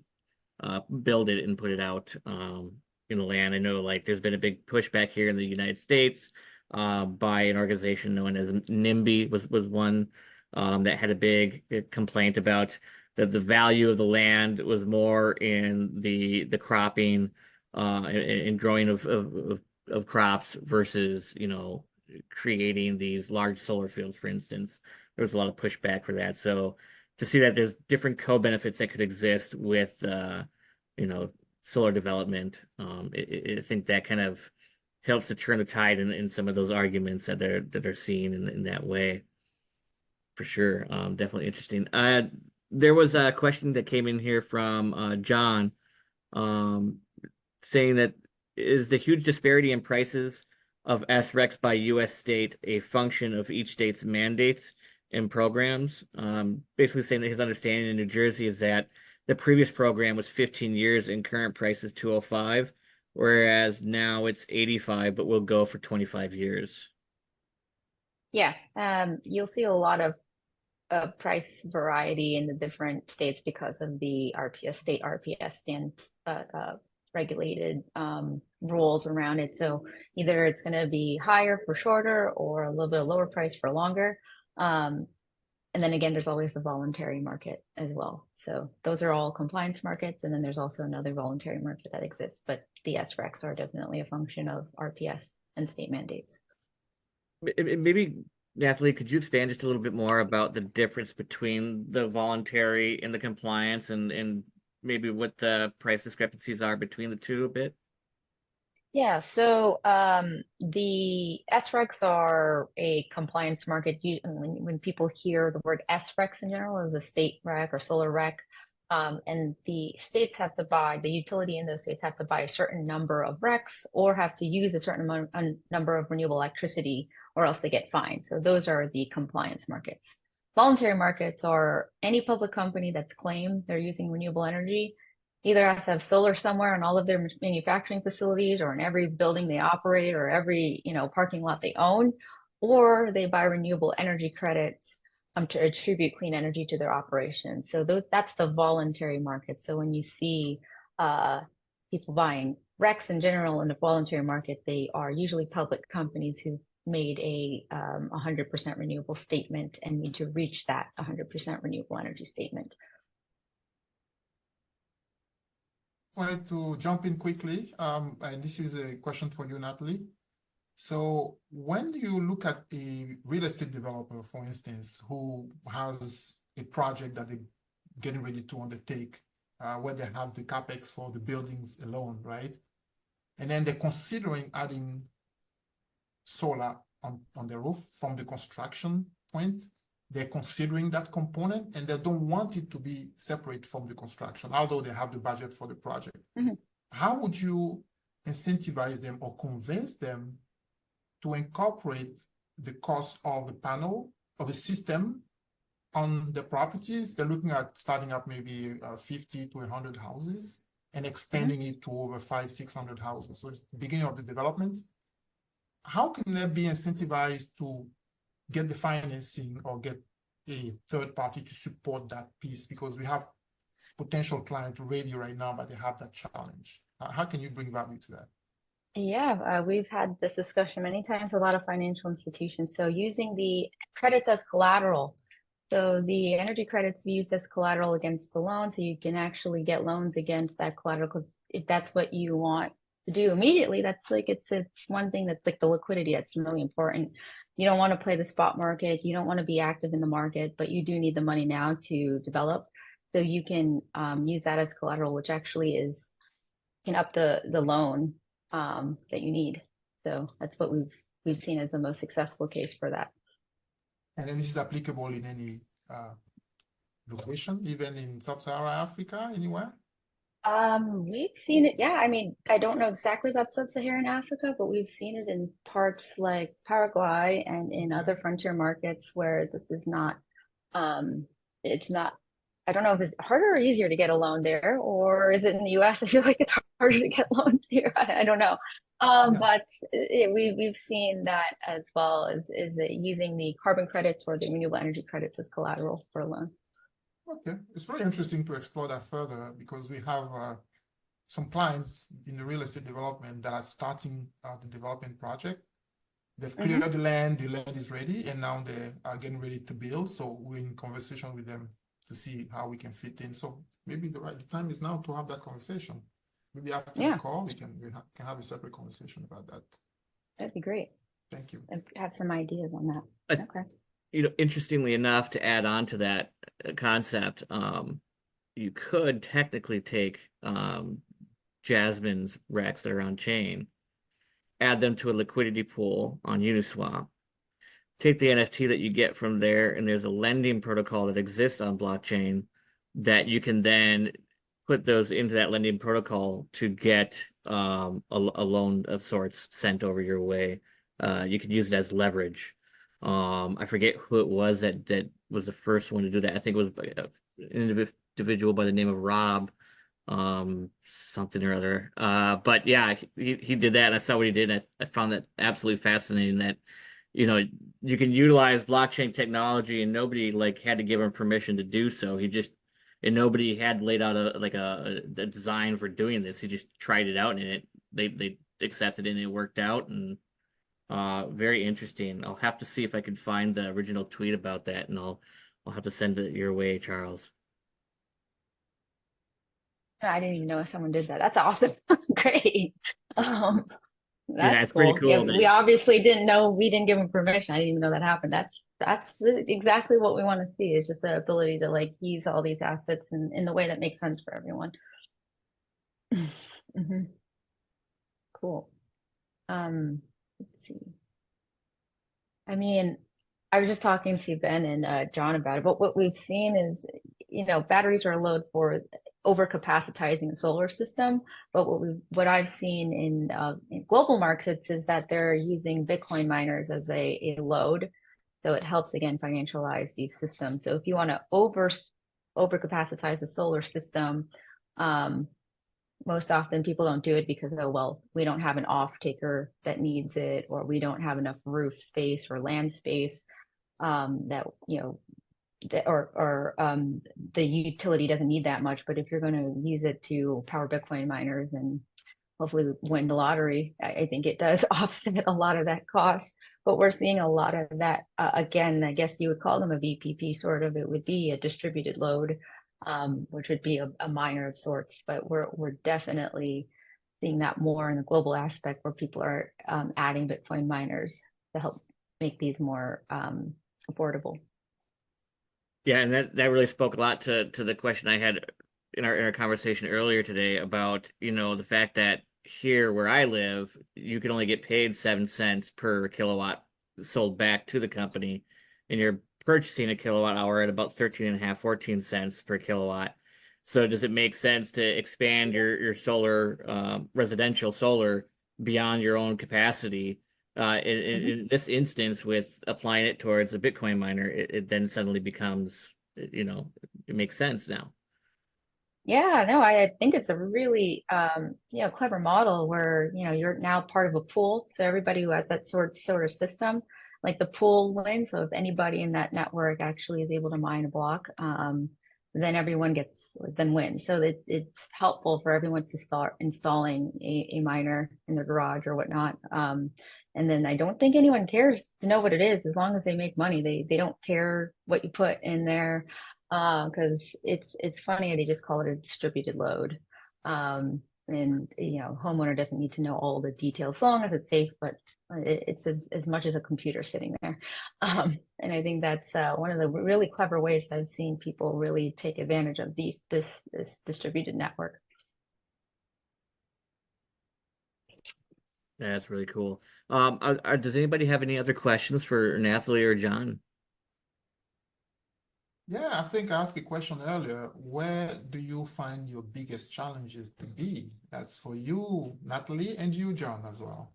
build it and put it out in the land. I know like there's been a big pushback here in the United States by an organization known as NIMBY was one that had a big complaint about that the value of the land was more in the cropping and growing of crops versus creating these large solar fields, for instance. There was a lot of pushback for that. So to see that there's different co-benefits that could exist with solar development, I think that kind of helps to turn the tide in some of those arguments that they're seeing in that way. For sure. Definitely interesting. There was a question that came in here from John, saying that is the huge disparity in prices of SRECs by U.S. state a function of each state's mandates and programs? Basically saying that his understanding in New Jersey is that the previous program was 15 years and current price is 205, whereas now it's 85, but will go for 25 years. Yeah, you'll see a lot of price variety in the different states because of the state RPS and regulated rules around it. So either it's going to be higher for shorter or a little bit lower price for longer. And then again, there's always the voluntary market as well. So those are all compliance markets. And then there's also another voluntary market that exists, but the SRECs are definitely a function of RPS and state mandates. Maybe, Nathalie, could you expand just a little bit more about the difference between the voluntary and the compliance and maybe what the price discrepancies are between the two a bit? Yeah, so the SRECs are a compliance market. When people hear the word SRECs in general, is a state rec or solar rec, and the states have to buy, the utility in those states have to buy a certain number of recs or have to use a certain number of renewable electricity or else they get fined. So those are the compliance markets. Voluntary markets are any public company that's claimed they're using renewable energy either has to have solar somewhere in all of their manufacturing facilities or in every building they operate or every parking lot they own, or they buy renewable energy credits to attribute clean energy to their operations. So that's the voluntary market. So when you see people buying RECs in general in the voluntary market, they are usually public companies who've made a 100% renewable statement and need to reach that 100% renewable energy statement. Wanted to jump in quickly, and this is a question for you, Nathalie. So when you look at a real estate developer, for instance, who has a project that they're getting ready to undertake, where they have the capex for the buildings alone, right? And then they're considering adding solar on the roof from the construction point. They're considering that component and they don't want it to be separate from the construction, although they have the budget for the project. Mm-hmm. How would you incentivize them or convince them to incorporate the cost of the panel, of the system on the properties? They're looking at starting up maybe 50 to 100 houses and expanding it to over 500-600 houses. So it's the beginning of the development. How can they be incentivized to get the financing or get a third party to support that piece? Because we have potential clients ready right now, but they have that challenge. How can you bring value to that? Yeah, we've had this discussion many times, a lot of financial institutions. So using the credits as collateral. So the energy credits be used as collateral against the loan. So you can actually get loans against that collateral, because if that's what you want to do immediately, that's like, it's one thing that's like the liquidity that's really important. You don't want to play the spot market. You don't want to be active in the market, but you do need the money now to develop. So you can use that as collateral, which actually can up the loan that you need. So that's what we've seen as the most successful case for that. And then this is applicable in any location, even in sub-Saharan Africa, anywhere? We've seen it. Yeah, I mean, I don't know exactly about sub-Saharan Africa, but we've seen it in parts like Paraguay and in other frontier markets where this is not, it's not I don't know if it's harder or easier to get a loan there, or is it in the US? I feel like it's harder to get loans here. I don't know. But we've seen that as well as is it using the carbon credits or the renewable energy credits as collateral for a loan. Okay, it's very interesting to explore that further because we have some clients in the real estate development that are starting the development project. They've cleared the land is ready, and now they are getting ready to build. So we're in conversation with them to see how we can fit in. So maybe the time is now to have that conversation. Maybe after the call, we can have a separate conversation about that. That'd be great. Thank you. And have some ideas on that. Okay. You know, interestingly enough, to add on to that concept, you could technically take Jasmine's Rex that are on chain, add them to a liquidity pool on Uniswap, take the NFT that you get from there, and there's a lending protocol that exists on blockchain that you can then put those into that lending protocol to get a loan of sorts sent over your way. You can use it as leverage. I forget who it was that was the first one to do that. I think it was an individual by the name of Rob, something or other. But yeah, he did that, and I saw what he did, and I found that absolutely fascinating that, you know, you can utilize blockchain technology and nobody like had to give him permission to do so. And nobody had laid out a design for doing this. He just tried it out, and they accepted it, and it worked out. And very interesting. I'll have to see if I can find the original tweet about that, and I'll have to send it your way, Charles. I didn't even know if someone did that. That's awesome. Great. That's it's cool. pretty cool. Yeah, we obviously didn't know, we didn't give him permission. I didn't even know that happened. That's exactly what we want to see, is just the ability to like use all these assets in the way that makes sense for everyone. Cool. Let's see. I mean, I was just talking to Ben and John about it, but what we've seen is, you know, batteries are a load for overcapacitizing the solar system. But what I've seen in global markets is that they're using Bitcoin miners as a load. So it helps, again, financialize these systems. So if you want to overcapacitize the solar system, most often people don't do it because, oh, well, we don't have an off taker that needs it, or we don't have enough roof space or land space that, you know, the utility doesn't need that much. But if you're going to use it to power Bitcoin miners and hopefully win the lottery, I think it does offset a lot of that cost. But we're seeing a lot of that, again, I guess you would call them a VPP sort of. It would be a distributed load, which would be a miner of sorts. But we're definitely seeing that more in the global aspect, where people are adding Bitcoin miners to help make these more affordable. Yeah, and that really spoke a lot to the question I had in our conversation earlier today about, you know, the fact that here where I live, you can only get paid 7 cents per kilowatt sold back to the company, and you're purchasing a kilowatt hour at about 13.5, 14 cents per kilowatt. So does it make sense to expand your solar, residential solar, beyond your own capacity? In this instance, with applying it towards a Bitcoin miner, it then suddenly becomes, you know, it makes sense now. Yeah, no, I think it's a really you know, clever model where, you know, you're now part of a pool. So everybody who has that sort of system, like the pool wins. So if anybody in that network actually is able to mine a block, then everyone wins. So that it's helpful for everyone to start installing a miner in their garage or whatnot. And then I don't think anyone cares to know what it is, as long as they make money. They don't care what you put in there, because it's funny, they just call it a distributed load. And you know, homeowner doesn't need to know all the details, as long as it's safe, but it's as much as a computer sitting there. And I think that's one of the really clever ways I've seen people really take advantage of this distributed network. Yeah, that's really cool. Does anybody have any other questions for Nathalie or John? Yeah, I think I asked a question earlier. Where do you find your biggest challenges to be? That's for you, Nathalie, and you, John, as well.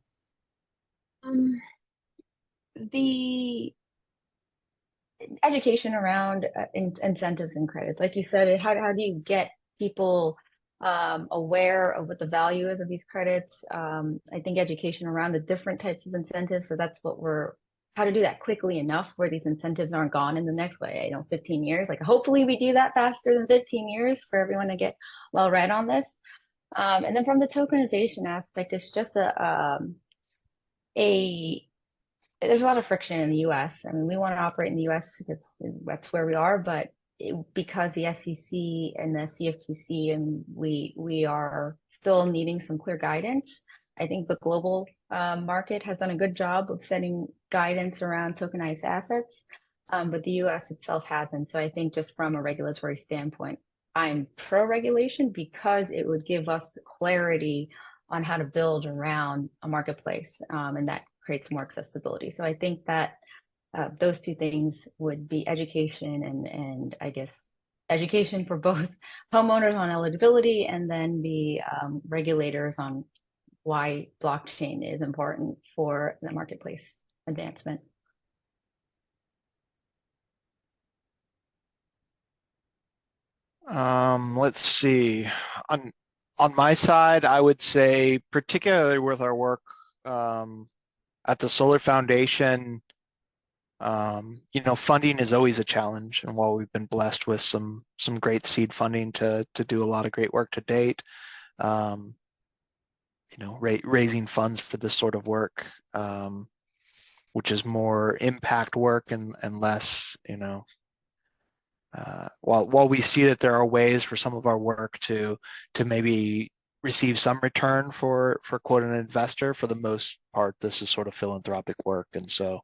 The education around incentives and credits. Like you said, how do you get people aware of what the value is of these credits? I think education around the different types of incentives. So that's what how to do that quickly enough where these incentives aren't gone in the next, 15 years. Like hopefully we do that faster than 15 years for everyone to get well read on this. And then from the tokenization aspect, it's just there's a lot of friction in the US. I mean, we want to operate in the US because that's where we are, but because the SEC and the CFTC and we are still needing some clear guidance. I think the global market has done a good job of setting guidance around tokenized assets, but the US itself hasn't. So I think just from a regulatory standpoint, I'm pro-regulation because it would give us clarity on how to build around a marketplace, and that creates more accessibility. So I think that those two things would be education and I guess education for both homeowners on eligibility and then the regulators on why blockchain is important for the marketplace advancement. Let's see. On my side, I would say, particularly with our work at the Solar Foundation, funding is always a challenge. And while we've been blessed with some great seed funding to do a lot of great work to date, raising funds for this sort of work, which is more impact work and less, while we see that there are ways for some of our work to maybe receive some return for quote an investor, for the most part, this is sort of philanthropic work. And so,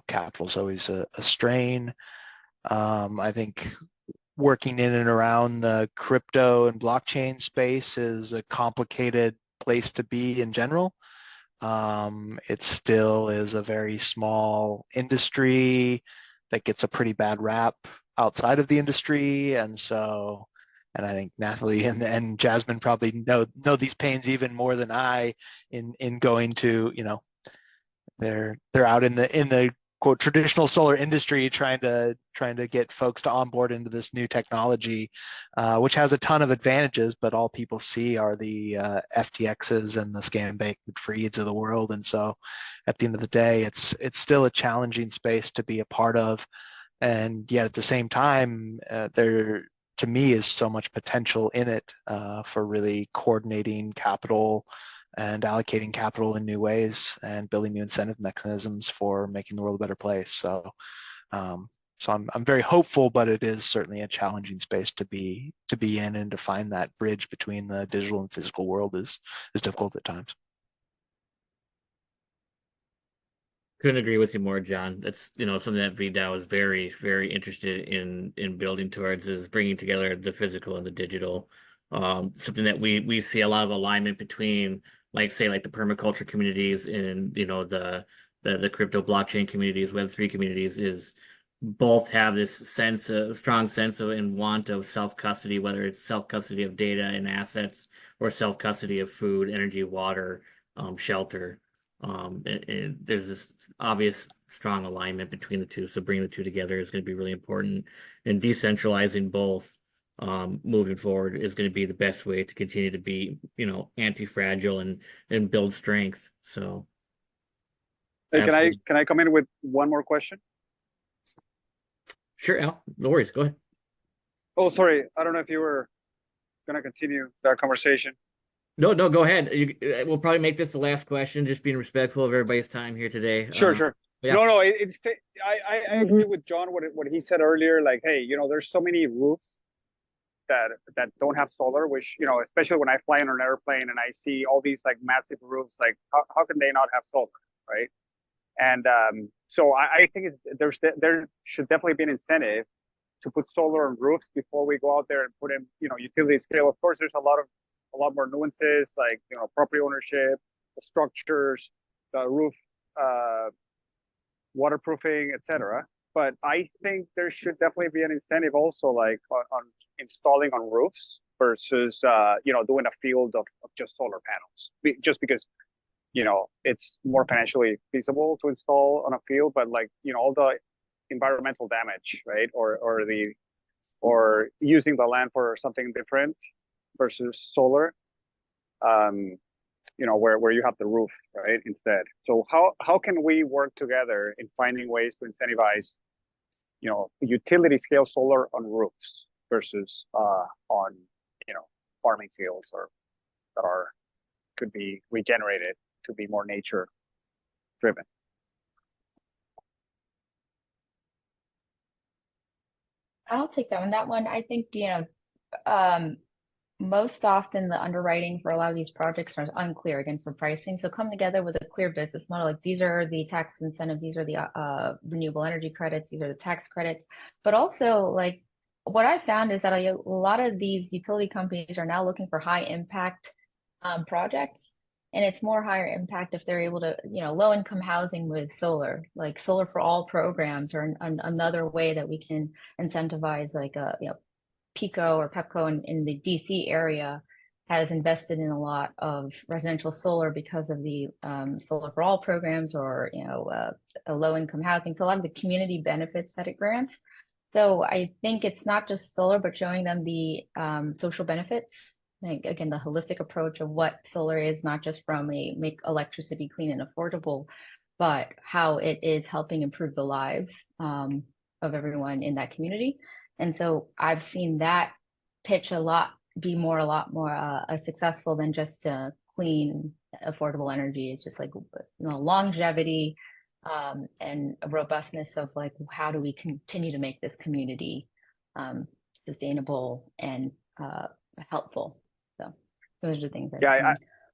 capital is always a strain. I think working in and around the crypto and blockchain space is a complicated place to be in general. It still is a very small industry that gets a pretty bad rap outside of the industry. And I think Nathalie and Jasmine probably know these pains even more than I in going to, they're out in the quote traditional solar industry trying to get folks to onboard into this new technology, which has a ton of advantages, but all people see are the FTXs and the Scam Bankman-Frieds of the world. And so at the end of the day, it's still a challenging space to be a part of. And yet at the same time, there to me is so much potential in it for really coordinating capital and allocating capital in new ways and building new incentive mechanisms for making the world a better place. So I'm very hopeful, but it is certainly a challenging space to be in, and to find that bridge between the digital and physical world is difficult at times. Couldn't agree with you more, John. That's something that VDAO is very, very interested in building towards, is bringing together the physical and the digital. Something that we see a lot of alignment between, like the permaculture communities and the crypto blockchain communities, Web3 communities, is both have this strong sense of and want of self-custody, whether it's self-custody of data and assets or self-custody of food, energy, water, shelter. And there's this obvious strong alignment between the two. So bringing the two together is going to be really important, and decentralizing both moving forward is going to be the best way to continue to be, anti-fragile and build strength. So hey, can I come in with one more question? Sure, Al. No worries. Go ahead. Oh, sorry. I don't know if you were going to continue that conversation. No, go ahead. We'll probably make this the last question, just being respectful of everybody's time here today. Sure. Yeah. No, I agree with John what he said earlier. Like, hey, there's so many roofs that don't have solar, which, especially when I fly on an airplane and I see all these like massive roofs, like how can they not have solar, right? And so I think there should definitely be an incentive to put solar on roofs before we go out there and put in, utility scale. Of course, there's a lot more nuances, like, property ownership, the structures, the roof, waterproofing, etc. But I think there should definitely be an incentive also, like on installing on roofs versus, doing a field of just solar panels. Just because it's more financially feasible to install on a field, but like, all the environmental damage, right? Or using the land for something different versus solar, where you have the roof, right, instead. So how can we work together in finding ways to incentivize, utility scale solar on roofs versus on, farming fields or that could be regenerated to be more nature driven? I'll take that one. That one, I think, um, most often the underwriting for a lot of these projects are unclear again for pricing. So come together with a clear business model, like these are the tax incentives, these are the renewable energy credits, these are the tax credits. But also, like, what I found is that a lot of these utility companies are now looking for high impact projects. And it's more higher impact if they're able to, low income housing with solar, like solar for all programs, or another way that we can incentivize, like PECO or PEPCO in the DC area has invested in a lot of residential solar because of the solar for all programs, or a low income housing. So a lot of the community benefits that it grants. So I think it's not just solar, but showing them the social benefits. Like, again, the holistic approach of what solar is, not just from a make electricity clean and affordable, but how it is helping improve the lives of everyone in that community. And so I've seen that pitch a lot more successful than just clean, affordable energy. It's just like, longevity and a robustness of like, how do we continue to make this community sustainable and helpful? So those are the things.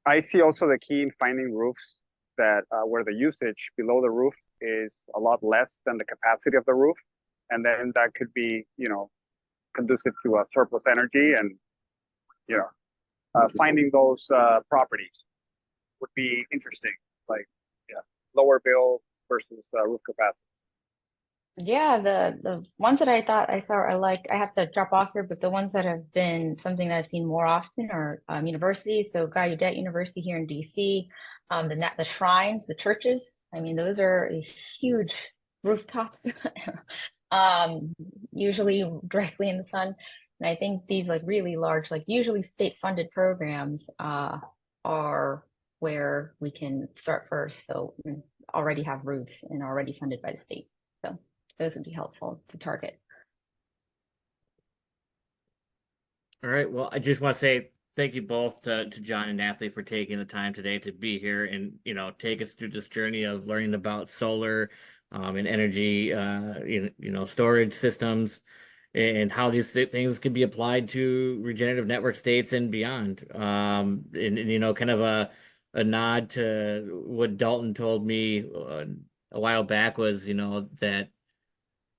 I see also the key in finding roofs that where the usage below the roof is a lot less than the capacity of the roof. And then that could be, conducive to a surplus energy, and, finding those properties would be interesting, like, lower bill versus roof capacity. Yeah, the ones that I thought I saw, I have to drop off here, but the ones that have been something that I've seen more often are universities. So Gallaudet University here in DC, the shrines, the churches. I mean, those are a huge rooftop, usually directly in the sun. And I think these like really large, like usually state funded programs are where we can start first. So we already have roofs and already funded by the state. So those would be helpful to target. All right. Well, I just want to say thank you both to Jon and Nathalie for taking the time today to be here and, take us through this journey of learning about solar and energy, storage systems, and how these things can be applied to regenerative network states and beyond. And kind of a nod to what Dalton told me a while back was, that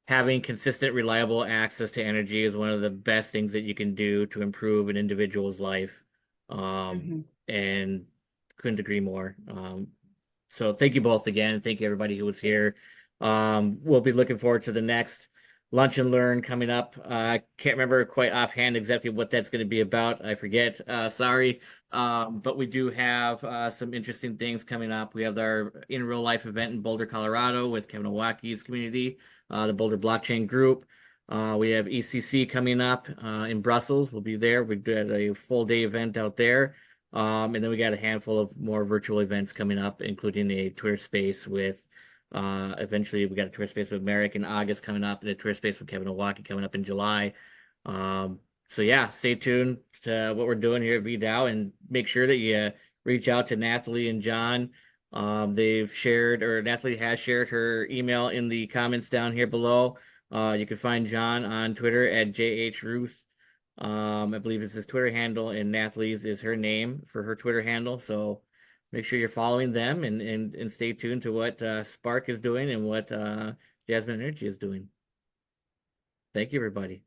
having consistent, reliable access to energy is one of the best things that you can do to improve an individual's life. And couldn't agree more. So thank you both again. Thank you everybody who was here. We'll be looking forward to the next Lunch and Learn coming up. I can't remember quite offhand exactly what that's going to be about. I forget. Sorry. But we do have some interesting things coming up. We have our in real life event in Boulder, Colorado with Kevin Owaki's community, the Boulder Blockchain Group. We have ECC coming up in Brussels. We'll be there. We did a full day event out there. And then we got a handful of more virtual events coming up, including a Twitter space with eventually we got a Twitter space with Merrick in August coming up, and a Twitter space with Kevin Owaki coming up in July. So yeah, stay tuned to what we're doing here at VDAO, and make sure that you reach out to Nathalie and Jon. They've shared, or Nathalie has shared her email in the comments down here below. You can find Jon on Twitter at JHRuth. I believe it's his Twitter handle, and Nathalie's is her name for her Twitter handle. So make sure you're following them and stay tuned to what Spark is doing and what Jasmine Energy is doing. Thank you, everybody.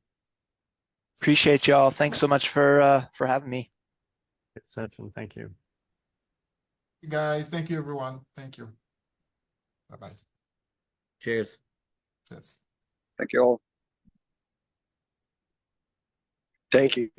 Appreciate y'all. Thanks so much for having me. Good session. Thank you. You guys, thank you, everyone. Thank you. Bye-bye. Cheers. Cheers. Thank you all. Thank you.